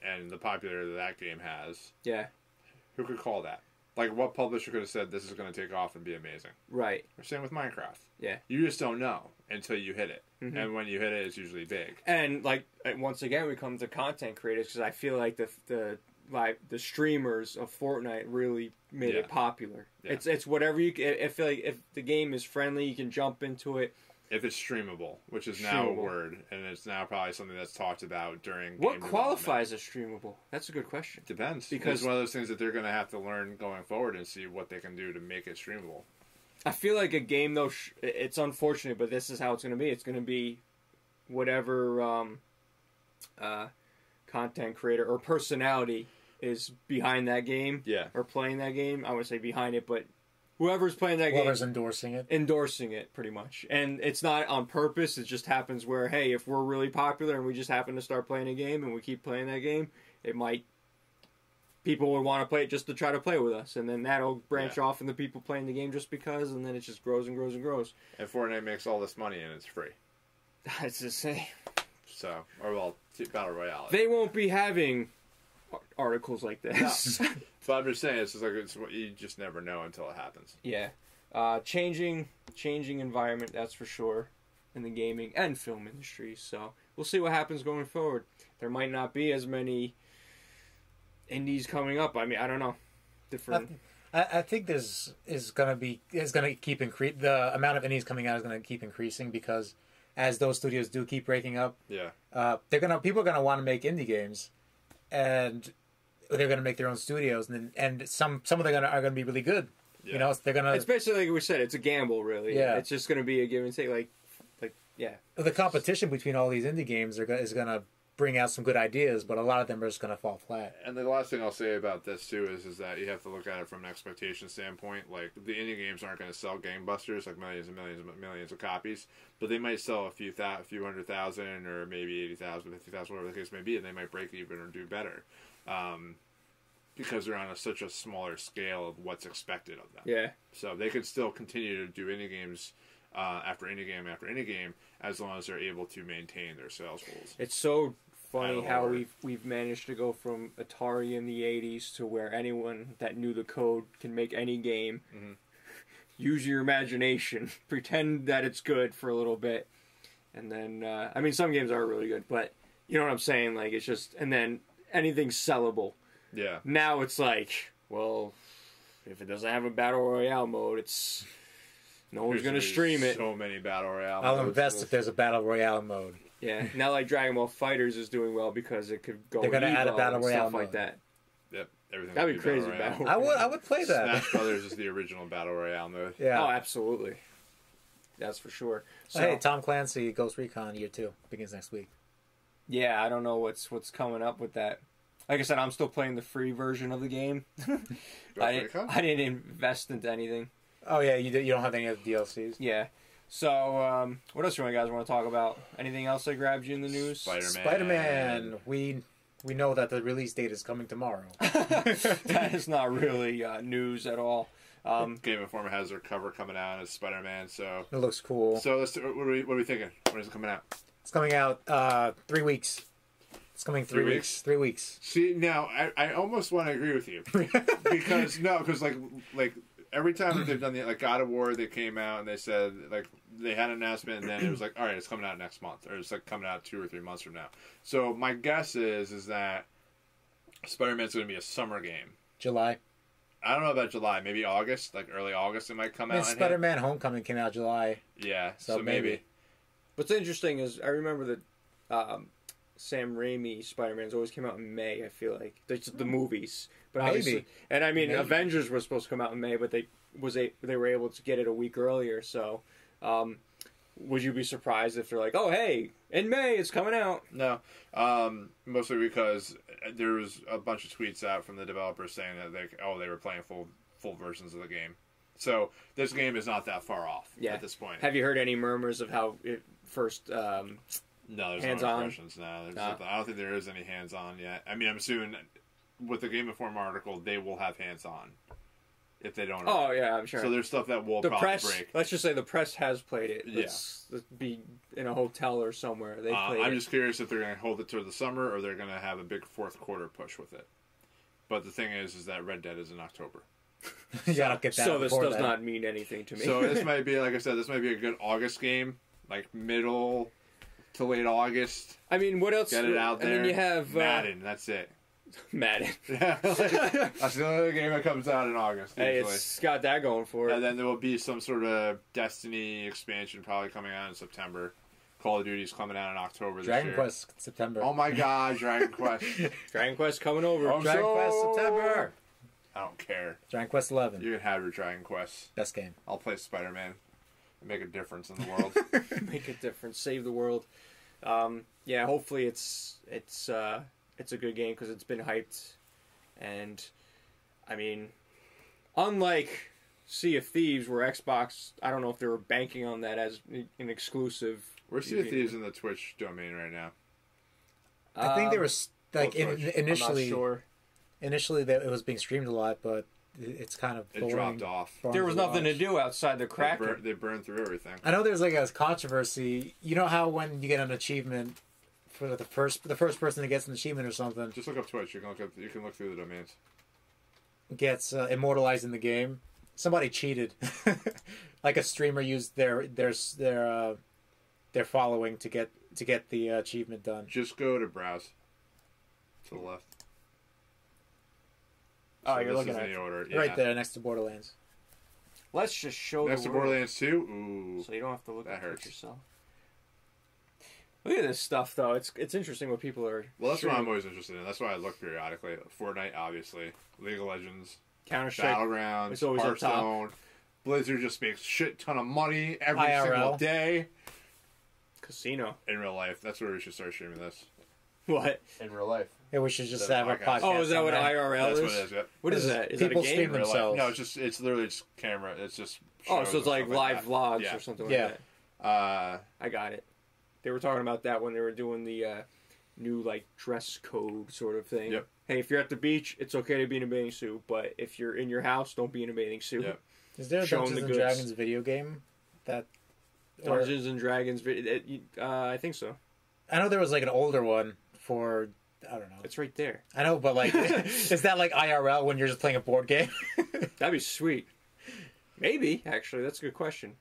and the popularity that game has, yeah, who could call that? Like, what publisher could have said this is going to take off and be amazing? right. Or same with Minecraft. Yeah. You just don't know until you hit it. Mm-hmm. And when you hit it, it's usually big. And, like, once again, we come to content creators, because I feel like the streamers of Fortnite really made it popular. Yeah. It's whatever you can. I feel like if the game is friendly, you can jump into it. If it's streamable, which is now a word, and it's now probably something that's talked about during what qualifies as streamable? That's a good question. Depends. Because it's one of those things that they're going to have to learn going forward and see what they can do to make it streamable. I feel like a game, though, it's unfortunate, but this is how it's going to be. It's going to be whatever content creator or personality is behind that game, or playing that game. I would say behind it, but whoever's playing that game, whoever's endorsing it, pretty much. And it's not on purpose. It just happens where, hey, if we're really popular and we just happen to start playing a game and we keep playing that game, people would want to play it just to try to play with us, and then that'll branch off into people playing the game just because, and then it just grows and grows and grows. And Fortnite makes all this money and it's free. That's the same. So, or well, Battle Royale. They won't be having articles like this. No. But I'm just saying, it's just like what you just never know until it happens. Yeah, changing environment, that's for sure, in the gaming and film industry. So we'll see what happens going forward. There might not be as many indies coming up. I mean, I don't know. Different. I think this is going to keep increase. The amount of indies coming out is going to keep increasing because as those studios do keep breaking up, people are going to want to make indie games, and they're going to make their own studios, and some of them are going to be really good. Yeah. You know, they're going to. It's basically like we said. It's a gamble, really. Yeah. It's just going to be a give and take. Like, yeah. The competition between all these indie games is going to bring out some good ideas, but a lot of them are just going to fall flat. And the last thing I'll say about this too is that you have to look at it from an expectation standpoint. Like, the indie games aren't going to sell gangbusters, like millions and millions and millions of copies, but they might sell a few 100,000 or maybe 80,000, 50,000, whatever the case may be, and they might break even or do better. Because they're on such a smaller scale of what's expected of them. Yeah. So they could still continue to do indie games after indie game after indie game as long as they're able to maintain their sales goals. It's so funny how we've managed to go from Atari in the 80s to where anyone that knew the code can make any game. Mm-hmm. Use your imagination. Pretend that it's good for a little bit. And then, I mean, some games are really good, but you know what I'm saying? Like, it's just, and then anything's sellable. Yeah. Now it's like, well, if it doesn't have a battle royale mode, no one's going to stream it. So many battle royale I'll modes. invest if there's a battle royale mode. Yeah. Not like Dragon Ball FighterZ is doing well because it could go. They're going to add a battle royale stuff mode like that. Yep. Everything. That'd be crazy. Battle I would play that. Smash Brothers is the original battle royale mode. Yeah. Oh, absolutely. That's for sure. So, hey, Tom Clancy Ghost Recon Year 2 begins next week. Yeah, I don't know what's coming up with that. Like I said, I'm still playing the free version of the game. I didn't invest into anything. Oh yeah, you don't have any other DLCs. Yeah. So, what else do you guys want to talk about? Anything else that grabbed you in the news? Spider-Man. We know that the release date is coming tomorrow. That is not really news at all. Game Informer has their cover coming out as Spider-Man, so it looks cool. So what are we thinking? When is it coming out? It's coming out 3 weeks. It's coming 3 weeks. 3 weeks. See, now I almost want to agree with you because like every time that they've done like God of War, they came out and they said like they had an announcement and then it was like, all right, it's coming out next month, or it's like coming out 2 or 3 months from now. So my guess is that Spider-Man's going to be a summer game. July. I don't know about July. Maybe August, like early August, it might come out. Spider-Man Homecoming came out July. Yeah, so maybe. What's interesting is I remember that Sam Raimi Spider-Man's always came out in May. I feel like the movies, but obviously, and I mean, Avengers was supposed to come out in May, but they were able to get it a week earlier. So, would you be surprised if they're like, "Oh, hey, in May it's coming out"? No, mostly because there was a bunch of tweets out from the developers saying that they were playing full versions of the game. So this game is not that far off at this point. Have you heard any murmurs of how it first? No, there's hands no on. impressions. No, I don't think there is any hands on yet. I mean, I'm assuming with the Game Informer article, they will have hands on. if they don't. Oh yeah, I'm sure. So there's stuff that will the probably press. break. Let's just say the press has played it. Yeah. Let's be in a hotel or somewhere. They played I'm it. just curious if they're going to hold it to the summer or they're going to have a big fourth quarter push with it. But the thing is that Red Dead is in October. You gotta get that. So this does that. not mean anything to me. So this might be, like I said, this might be a good August game, like middle to late August. I mean, what else? Get it out there. And then you have Madden. That's it. Madden. That's the only other game that comes out in August. Hey, Usually. it's got that going for it. And then there will be some sort of Destiny expansion probably coming out in September. Call of Duty's coming out in October this Dragon year. Quest September. Oh my God, Dragon Quest! Dragon Quest coming over. Oh, Dragon so- Quest September. I don't care. Dragon Quest 11. You can have your Dragon Quest. Best game. I'll play Spider-Man and make a difference in the world. Make a difference. Save the world. Yeah, hopefully it's a good game because it's been hyped, and I mean, unlike Sea of Thieves, where Xbox, I don't know if they were banking on that as an exclusive. We're Sea of Thieves in the Twitch domain right now. I think there was like Well, Twitch. initially. I'm not sure. Initially, it was being streamed a lot, but it's kind of It boring, dropped off. boring There was nothing to watch. do outside the Kraken. They burned through everything. I know there's like a controversy. You know how when you get an achievement for the first person that gets an achievement or something Just look up Twitch. You can look through the domains. gets immortalized in the game. Somebody cheated, like a streamer used their following to get the achievement done. Just go to browse. To the left. Oh, So you're this looking is at in it. the order. Yeah. Right there, next to Borderlands. Let's just show Next the to world, Borderlands 2? Ooh. so you don't have to look That at it hurts. yourself. Look at this stuff, though. It's interesting what people are. Well, that's what I'm streaming. always interested in. That's why I look periodically. Fortnite, obviously. League of Legends. Counter-Strike. Battlegrounds. It's always up top. Hearthstone. Blizzard just makes shit ton of money every IRL. single day. Casino. In real life. That's where we should start streaming this. What? In real life. Yeah, we should just The have a podcast. podcast. Oh, is that on what IRL That's is? what it is, yep. What is that? Is that a People game? stream In real life. themselves. No, it's literally just camera. It's just Oh, shows so it's and like stuff live that. vlogs Yeah. or something like Yeah. that. I got it. They were talking about that when they were doing the new like dress code sort of thing. Yep. Hey, if you're at the beach, it's okay to be in a bathing suit, but if you're in your house, don't be in a bathing suit. Yep. Is there a Showing Dungeons the and goods. Dragons video game that? or- Dungeons and Dragons. I think so. I know there was like an older one for. I don't know. It's right there. I know, but like, is that like IRL when you're just playing a board game? That'd be sweet. Maybe actually, that's a good question.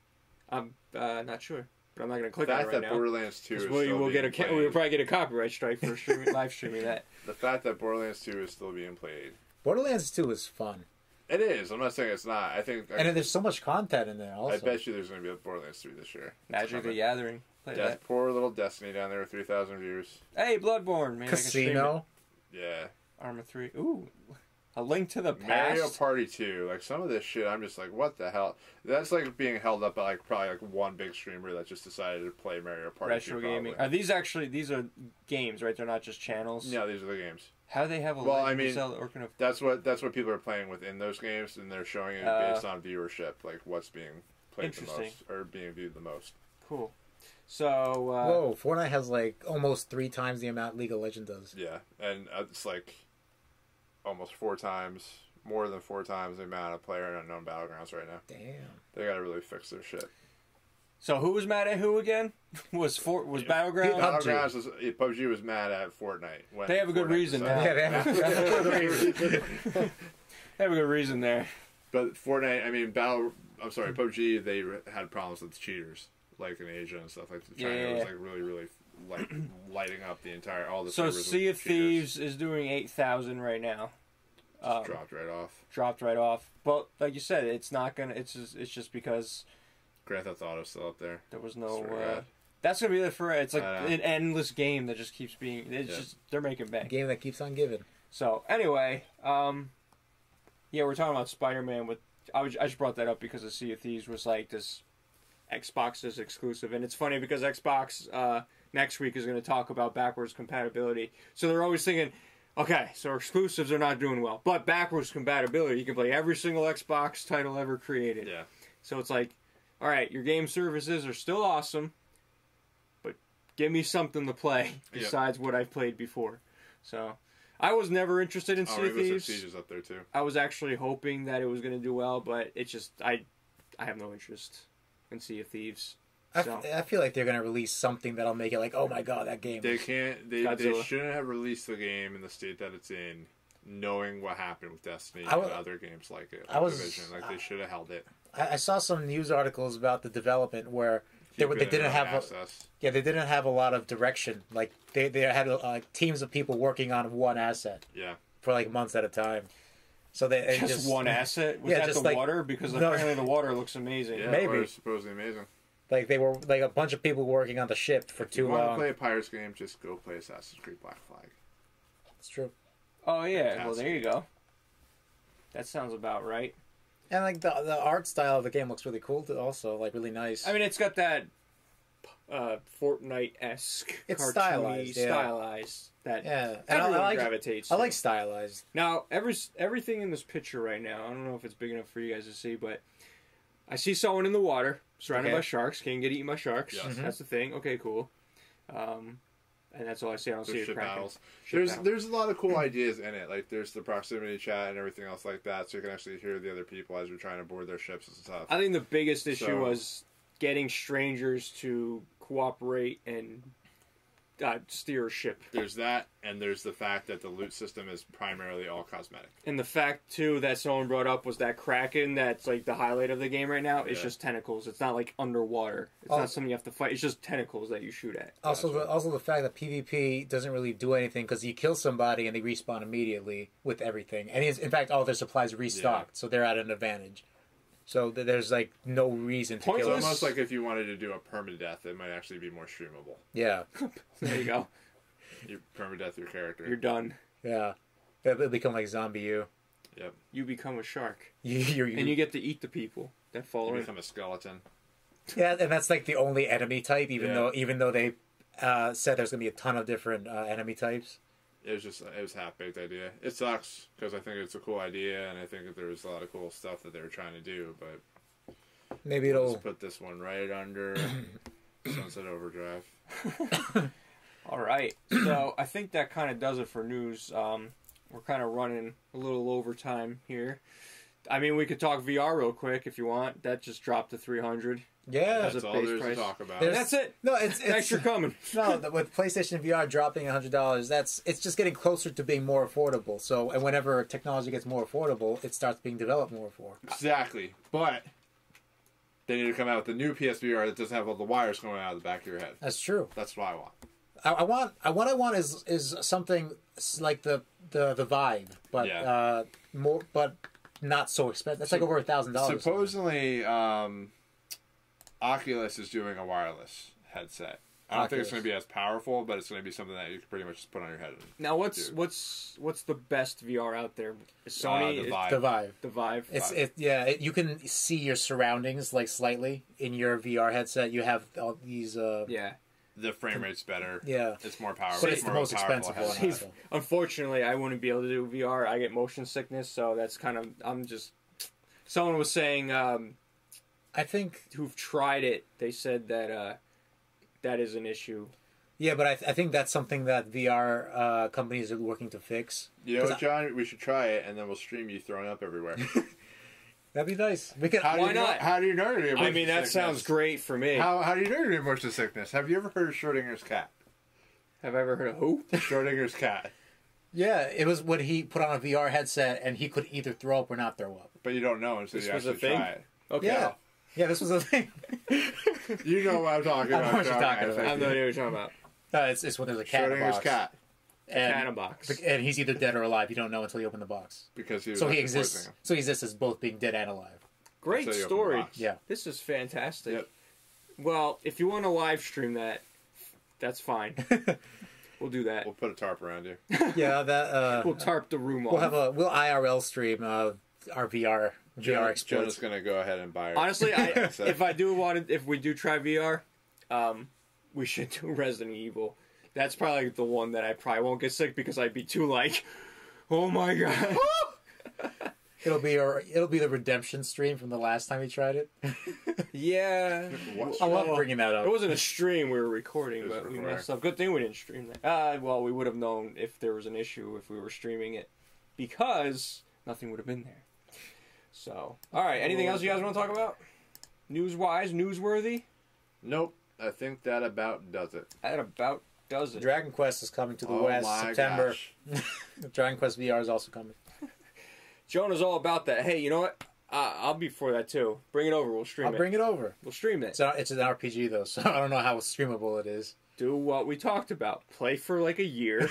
I'm not sure, but I'm not gonna The click on it fact right that now. Borderlands 2 is Because still we'll being played. we'll probably get a copyright strike for live streaming that. The fact that Borderlands 2 is still being played. Borderlands 2 is fun, It is. I'm not saying it's not. I think. and there's so much content in there. Also, I bet you there's going to be a Borderlands 3 this year. Magic the Gathering. Play that. Poor little Destiny down there with 3,000 views. Hey, Bloodborne. Maybe I can stream it. Casino. Yeah. Arma 3. Ooh. A Link to the Past. Mario Party 2. Like, some of this shit, I'm just like, what the hell? That's like being held up by, like, probably, like, one big streamer that just decided to play Mario Party 2. Retro gaming. probably. Are these actually, these are games, right? They're not just channels? No, these are the games. How do they have a Well, Legend I of mean, Zelda Orphan of... That's what people are playing within those games, and they're showing it based on viewership, like, what's being played the Interesting. most, or being viewed the most. Cool. So, Whoa, Fortnite has like almost 3 times the amount League of Legends does. Yeah, and it's like almost 4 times, more than 4 times the amount of player in Unknown Battlegrounds right now. Damn. They got to really fix their shit. so who was mad at who again? Was PUBG. Battleground? PUBG was mad at Fortnite. When They have a good Fortnite reason decided- now. Yeah, they have a reason. They have a good reason there. But Fortnite, I mean, PUBG, they had problems with cheaters, like in Asia and stuff. Like China Yeah. was like really like lighting up the entire all the. So servers with Sea of cheaters. Thieves is doing 8,000 right now. Just dropped right off. Dropped right off. But like you said, it's not gonna. It's just because Grand Theft Auto's still up there. there was It's no. very bad. That's gonna be there for. It's like I know. an endless game that just keeps being. It's Yeah. just they're making bank. Game that keeps on giving. So anyway, yeah, we're talking about Spider-Man. I just brought that up because the Sea of Thieves was like this Xbox is exclusive, and it's funny because Xbox next week is going to talk about backwards compatibility. So they're always thinking, okay, so exclusives are not doing well, but backwards compatibility, you can play every single Xbox title ever created. Yeah. So it's like, all right, your game services are still awesome, but give me something to play besides what I've played before. So I was never interested in Sea of Rainbow Thieves. Six Siege is up there too. I was actually hoping that it was going to do well, but it just I have no interest in Sea of Thieves. So. I feel like they're going to release something that'll make it like, oh my god, that game. They can't. They shouldn't have released the game in the state that it's in, knowing what happened with Destiny and other games like it. Like Division. Like they should have held it. I saw some news articles about the development where they didn't have they didn't have a lot of direction. Like they had teams of people working on one asset. Yeah. For like months at a time. So they just one asset. Was that the water? Because apparently the water looks amazing. Yeah, maybe the water's supposedly amazing. Like they were like a bunch of people working on the ship for too long. If you want to play a Pirates game, just go play Assassin's Creed Black Flag. That's true. Oh yeah, well there you go. That sounds about right. And like the art style of the game looks really cool. Also, like really nice. I mean, it's got that Fortnite-esque, it's stylized. That everyone gravitates to. I like stylized. Now, everything in this picture right now, I don't know if it's big enough for you guys to see, but I see someone in the water surrounded by sharks. Can't get eaten by sharks. Yes. That's the thing. Okay, cool. And that's all I see. I don't see a battles. There's a lot of cool ideas in it. Like there's the proximity chat and everything else like that, so you can actually hear the other people as you're trying to board their ships and stuff. I think the biggest issue was getting strangers to cooperate and steer a ship. There's that, and there's the fact that the loot system is primarily all cosmetic. And the fact, too, that someone brought up was that Kraken, that's like the highlight of the game right now, is just tentacles. It's not like underwater. It's not something you have to fight. It's just tentacles that you shoot at. Also, the fact that PvP doesn't really do anything because you kill somebody and they respawn immediately with everything. And in fact, all their supplies restocked, so they're at an advantage. So there's like no reason to kill them. It's almost like if you wanted to do a permadeath, it might actually be more streamable. Yeah. There you go. You permadeath your character. You're done. Yeah. It'll become like Zombie U. Yep. You become a shark. And you get to eat the people that fall in. You become a skeleton. Yeah, and that's like the only enemy type, even though they said there's going to be a ton of different enemy types. It was a half-baked idea. It sucks, because I think it's a cool idea, and I think that there was a lot of cool stuff that they were trying to do, but... Maybe it'll... Let's put this one right under Sunset Overdrive. Alright, so I think that kind of does it for news. We're kind of running a little overtime here. I mean, we could talk VR real quick if you want. That just dropped to $300. Yeah, that's all there's to talk about. That's it. No, it's thanks for coming. No, with PlayStation VR dropping $100, it's just getting closer to being more affordable. So, and whenever technology gets more affordable, it starts being developed more for. Exactly, but they need to come out with the new PSVR that doesn't have all the wires coming out of the back of your head. That's true. That's what I want. What I want is something like the Vive, but more, but not so expensive. That's like over $1,000. Supposedly, Oculus is doing a wireless headset. I don't think it's going to be as powerful, but it's going to be something that you can pretty much just put on your head. Now, what's the best VR out there? Sony, the Vive. The Vive. You can see your surroundings like slightly in your VR headset. You have all these. The frame rate's better. Yeah, it's more powerful. But it's the most expensive one. Unfortunately, I wouldn't be able to do VR. I get motion sickness, so that's kind of. I'm just. Someone was saying. I think who've tried it, they said that that is an issue. Yeah, but I think that's something that VR companies are working to fix. You know, John, we should try it, and then we'll stream you throwing up everywhere. That'd be nice. We could. Why not? How do you know you're I mean, that sounds great for me. How do you know you're motion sickness? Have you ever heard of Schrodinger's cat? Have I ever heard of who? Schrodinger's cat. Yeah, it was when he put on a VR headset and he could either throw up or not throw up. But you don't know until you actually try it. Okay. Yeah, this was a thing. You know what I'm talking about. I know what you're talking about. I have no idea what you're talking about. It's when there's a cat in a box. Cat. Cat in a box. And he's either dead or alive. You don't know until you open the box. Because he exists. So he exists as both being dead and alive. Great story. Yeah. This is fantastic. Yep. Well, if you want to live stream that, that's fine. We'll do that. We'll put a tarp around you. Yeah, that. We'll tarp the room off. We'll IRL stream our VR experience. Joe's gonna go ahead and buy it. Honestly, if we do try VR, we should do Resident Evil. That's probably the one that I probably won't get sick because I'd be too like, oh my god. It'll be the redemption stream from the last time he tried it. Yeah. I love bringing that up. It wasn't a stream we were recording, but we messed up. Good thing we didn't stream that. Well, we would have known if there was an issue if we were streaming it, because nothing would have been there. So, all right. Anything else you guys want to talk about? News-wise, newsworthy? Nope. I think that about does it. That about does it. Dragon Quest is coming to the West September. Dragon Quest VR is also coming. Jonah's all about that. Hey, you know what? I'll be for that too. Bring it over. We'll stream it. I'll bring it over. We'll stream it. It's an RPG though, so I don't know how streamable it is. Do what we talked about. Play for like a year.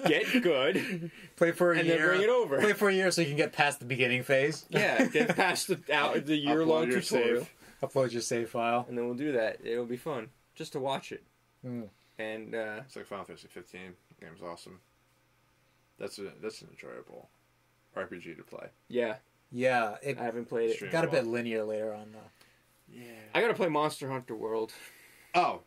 Get good. Play for a year. And then bring it over. Play for a year so you can get past the beginning phase. Yeah, get past the year-long tutorial. Upload your save file. And then we'll do that. It'll be fun. Just to watch it. Mm. And it's like Final Fantasy 15. The game's awesome. That's an enjoyable RPG to play. Yeah. Yeah. I haven't played it. It got a bit linear later on, though. Yeah. I gotta play Monster Hunter World. Oh.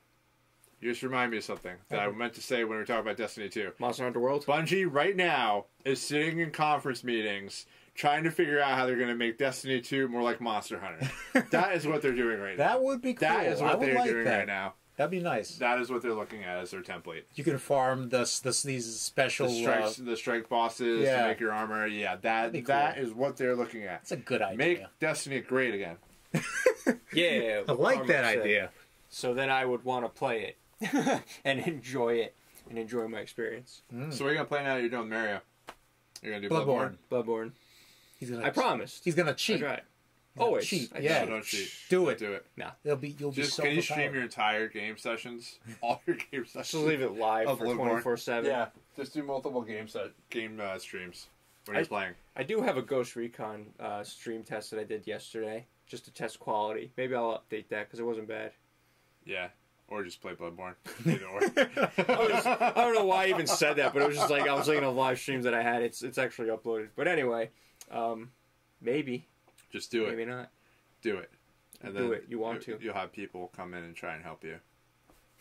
You just remind me of something that I meant to say when we were talking about Destiny 2. Monster Hunter World? Bungie, right now, is sitting in conference meetings trying to figure out how they're going to make Destiny 2 more like Monster Hunter. That is what they're doing right now. That would be cool. That is what they're doing right now. That'd be nice. That is what they're looking at as their template. You can farm these special... The strike bosses to make your armor. Yeah, that is what they're looking at. That's a good idea. Make Destiny great again. Yeah. I like that idea. So then I would want to play it and enjoy it and enjoy my experience. Mm. So what are you going to play now that you're doing with Mario? You're going to do Bloodborne. I promised. He's going to cheat. Always. Cheat. Yeah. Don't cheat. Do it. Do it. No. You'll be so can you stream your entire game sessions? All your game sessions? Just leave it live for 24/7. Yeah. Just do multiple game streams when you're playing. I do have a Ghost Recon stream test that I did yesterday, just to test quality. Maybe I'll update that because it wasn't bad. Yeah. Or just play Bloodborne. Either or. I don't know why I even said that, but it was just like I was thinking of live streams that I had. It's actually uploaded. But anyway, maybe. Just do it. Maybe not. Do it. And do it. You want to. You'll have people come in and try and help you.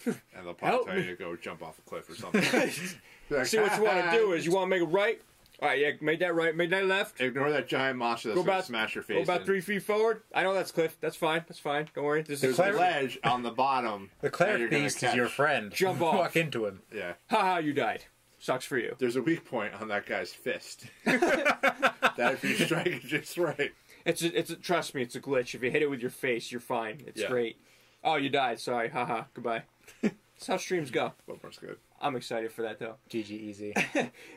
And they'll probably tell you to go jump off a cliff or something. See, what you want to do is you want to make it right. All right, yeah, made that right, made that left. Ignore that giant monster that's going to smash your face. Go about 3 feet forward. I know that's cliff. That's fine. That's fine. Don't worry. There's a ledge on the bottom. The cleric beast is your friend. Jump off. Walk into him. Yeah. Haha, you died. Sucks for you. There's a weak point on that guy's fist. That if you strike it just right. Trust me, it's a glitch. If you hit it with your face, you're fine. It's great. Oh, you died. Sorry. Haha. Goodbye. That's how streams go. Bloodborne's good. I'm excited for that, though. GG easy.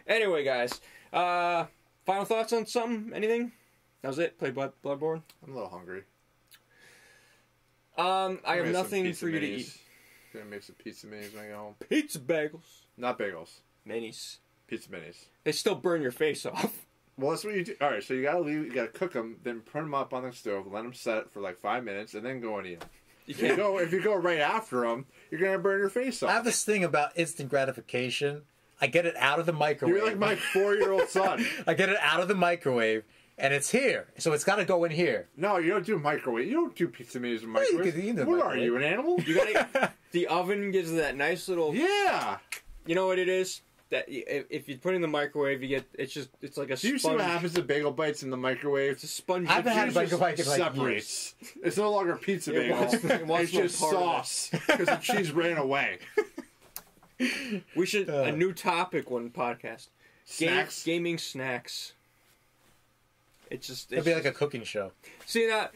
Anyway, guys. Final thoughts on something? Anything? That was it? Play Bloodborne? I'm a little hungry. I have nothing for you to eat. Gonna make some pizza minis when I go home. Pizza bagels. Not bagels. Minis. Pizza minis. They still burn your face off. Well, that's what you do. All right, so you gotta leave. You gotta cook them, then put them up on the stove, let them set for like 5 minutes, and then go and eat them. If you go right after them, you're gonna burn your face off. I have this thing about instant gratification. I get it out of the microwave. You're like my 4-year-old son. I get it out of the microwave, and it's here. So it's got to go in here. No, you don't do microwave. You don't do pizza minis in microwave. What are you, an animal? You gotta, the oven gives that nice little... Yeah. You know what it is? That if you put it in the microwave, you get it's like a sponge. Do you see what happens to bagel bites in the microwave? It's a sponge. I've had a bagel bite like separates. It's no longer pizza bagel. It's just sauce because the cheese ran away. We should a new topic one podcast. Snacks, gaming snacks. It'd be like a cooking show. See that?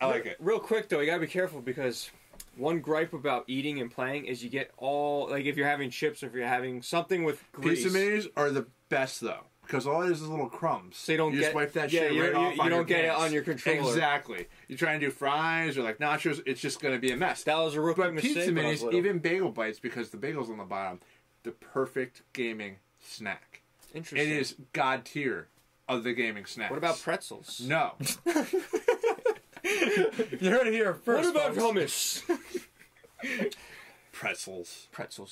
I like it. Real quick though, you gotta be careful because one gripe about eating and playing is you get all like if you're having chips or if you're having something with grease. Pizza minis are the best though because all it is little crumbs. So you don't just wipe that shit right off. You don't get it on your controller. Exactly. You try and do fries or like nachos, it's just going to be a mess. That was a real quick mistake. Pizza minis, even bagel bites, because the bagel's on the bottom, the perfect gaming snack. Interesting. It is god tier of the gaming snacks. What about pretzels? No. You heard it here first. What about hummus? Pretzels.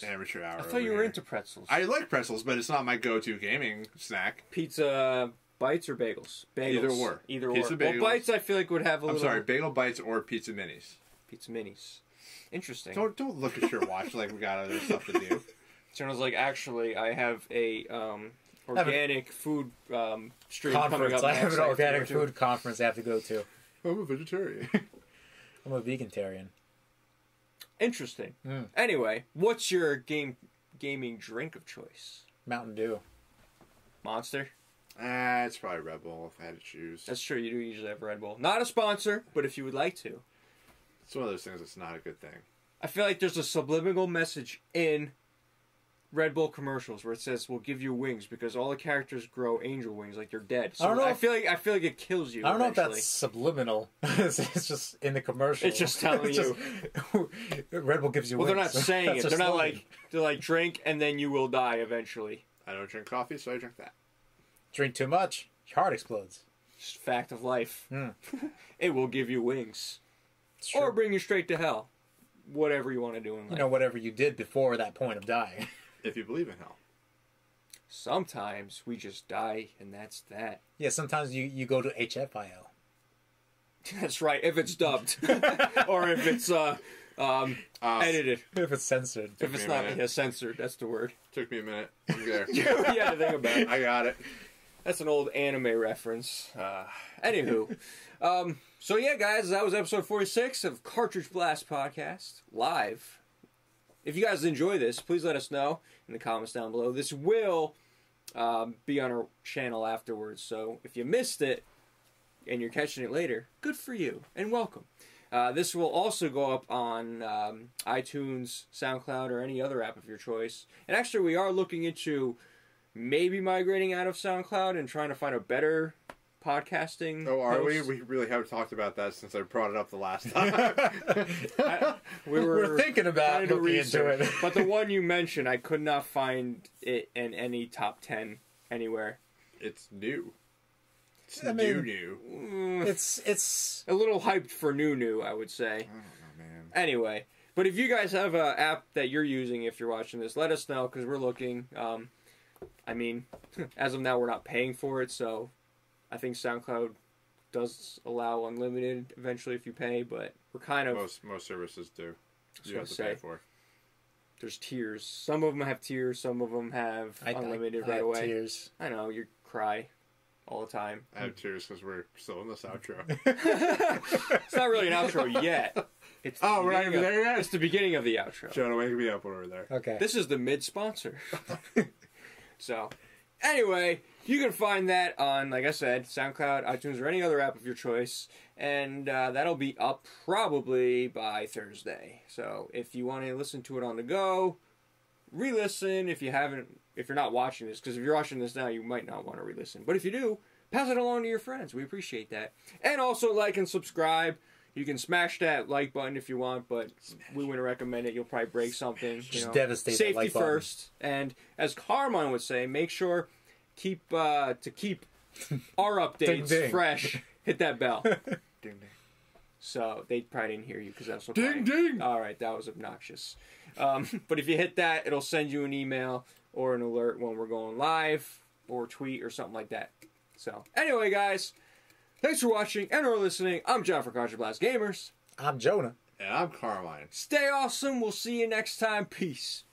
Amateur hour. I thought you were into pretzels. I like pretzels, but it's not my go-to gaming snack. Pizza bites or bagels? Bagels. Either or. Pizza bagels. Well, bites I feel like would have a little... I'm sorry, bagel bites or pizza minis. Pizza minis. Interesting. Don't look at your watch like we got other stuff to do. So I was like, actually, I have a organic food stream coming Conference. up. I have next an I organic food conference I have to go to. I'm a vegetarian. I'm a vegetarian. Interesting. Anyway, what's your gaming drink of choice? Mountain Dew. Monster? It's probably Red Bull if I had to choose. That's true, you do usually have Red Bull. Not a sponsor, but if you would like to. It's one of those things that's not a good thing. I feel like there's a subliminal message in Red Bull commercials where it says we'll give you wings because all the characters grow angel wings like you're dead. So I feel like it kills you. I don't know eventually. if that's subliminal. It's just in the commercial. It's just telling you. Red Bull gives you wings. Well, they're not saying That's it. their They're not slogan. they're like drink and then you will die eventually. I don't drink coffee, so I drink that. Drink too much, your heart explodes. Just fact of life. It will give you wings. It's true. Or bring you straight to hell. Whatever you want to do in life. You know, whatever you did before that point of dying. If you believe in hell. Sometimes we just die, and that's that. Yeah, sometimes you go to HFIL. That's right, if it's dubbed. Or if it's edited. If it's censored. If it's not censored, that's the word. Took me a minute. I'm there. You had to think about it. I got it. That's an old anime reference. Anywho. So yeah, guys, that was episode 46 of Cartridge Blast Podcast, live. If you guys enjoy this, please let us know in the comments down below. This will be on our channel afterwards, so if you missed it and you're catching it later, good for you, and welcome. This will also go up on iTunes, SoundCloud, or any other app of your choice. And actually, we are looking into maybe migrating out of SoundCloud and trying to find a better podcasting. Oh, are host. we? We really haven't talked about that since I brought it up the last time. We're thinking about looking into it. But the one you mentioned, I could not find it in any top 10 anywhere. It's new. It's I mean, new. It's a little hyped for new, I would say. I don't know, man. Anyway, but if you guys have an app that you're using, if you're watching this, let us know, because we're looking. I mean, as of now, we're not paying for it, so I think SoundCloud does allow unlimited eventually if you pay, but we're kind of... Most services do. You have to say, pay for. There's tiers. Some of them have tiers, some of them have unlimited right away. Tears. I know, you cry all the time. I have tears because we're still in this outro. It's not really an outro yet. It's we're not even there yet? It's the beginning of the outro. Jonah, wake me up over there. Okay. This is the mid-sponsor. So, anyway, you can find that on, like I said, SoundCloud, iTunes, or any other app of your choice. And that'll be up probably by Thursday. So, if you want to listen to it on the go, re-listen if you're not watching this. Because if you're watching this now, you might not want to re-listen. But if you do, pass it along to your friends. We appreciate that. And also like and subscribe. You can smash that like button if you want, but we wouldn't recommend it. You'll probably break something. Just devastate that safety like button. first. And as Carmine would say, make sure keep our updates Ding, ding. fresh. Hit that bell. Ding, ding. So they probably didn't hear you because that's what. Ding, ding. All right, that was obnoxious. But if you hit that, it'll send you an email or an alert when we're going live, or tweet or something like that. So anyway, guys. Thanks for watching and or listening. I'm John for Cartridge Blast Gamers. I'm Jonah. And I'm Carmine. Stay awesome. We'll see you next time. Peace.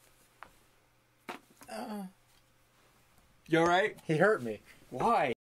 You alright? He hurt me. Why?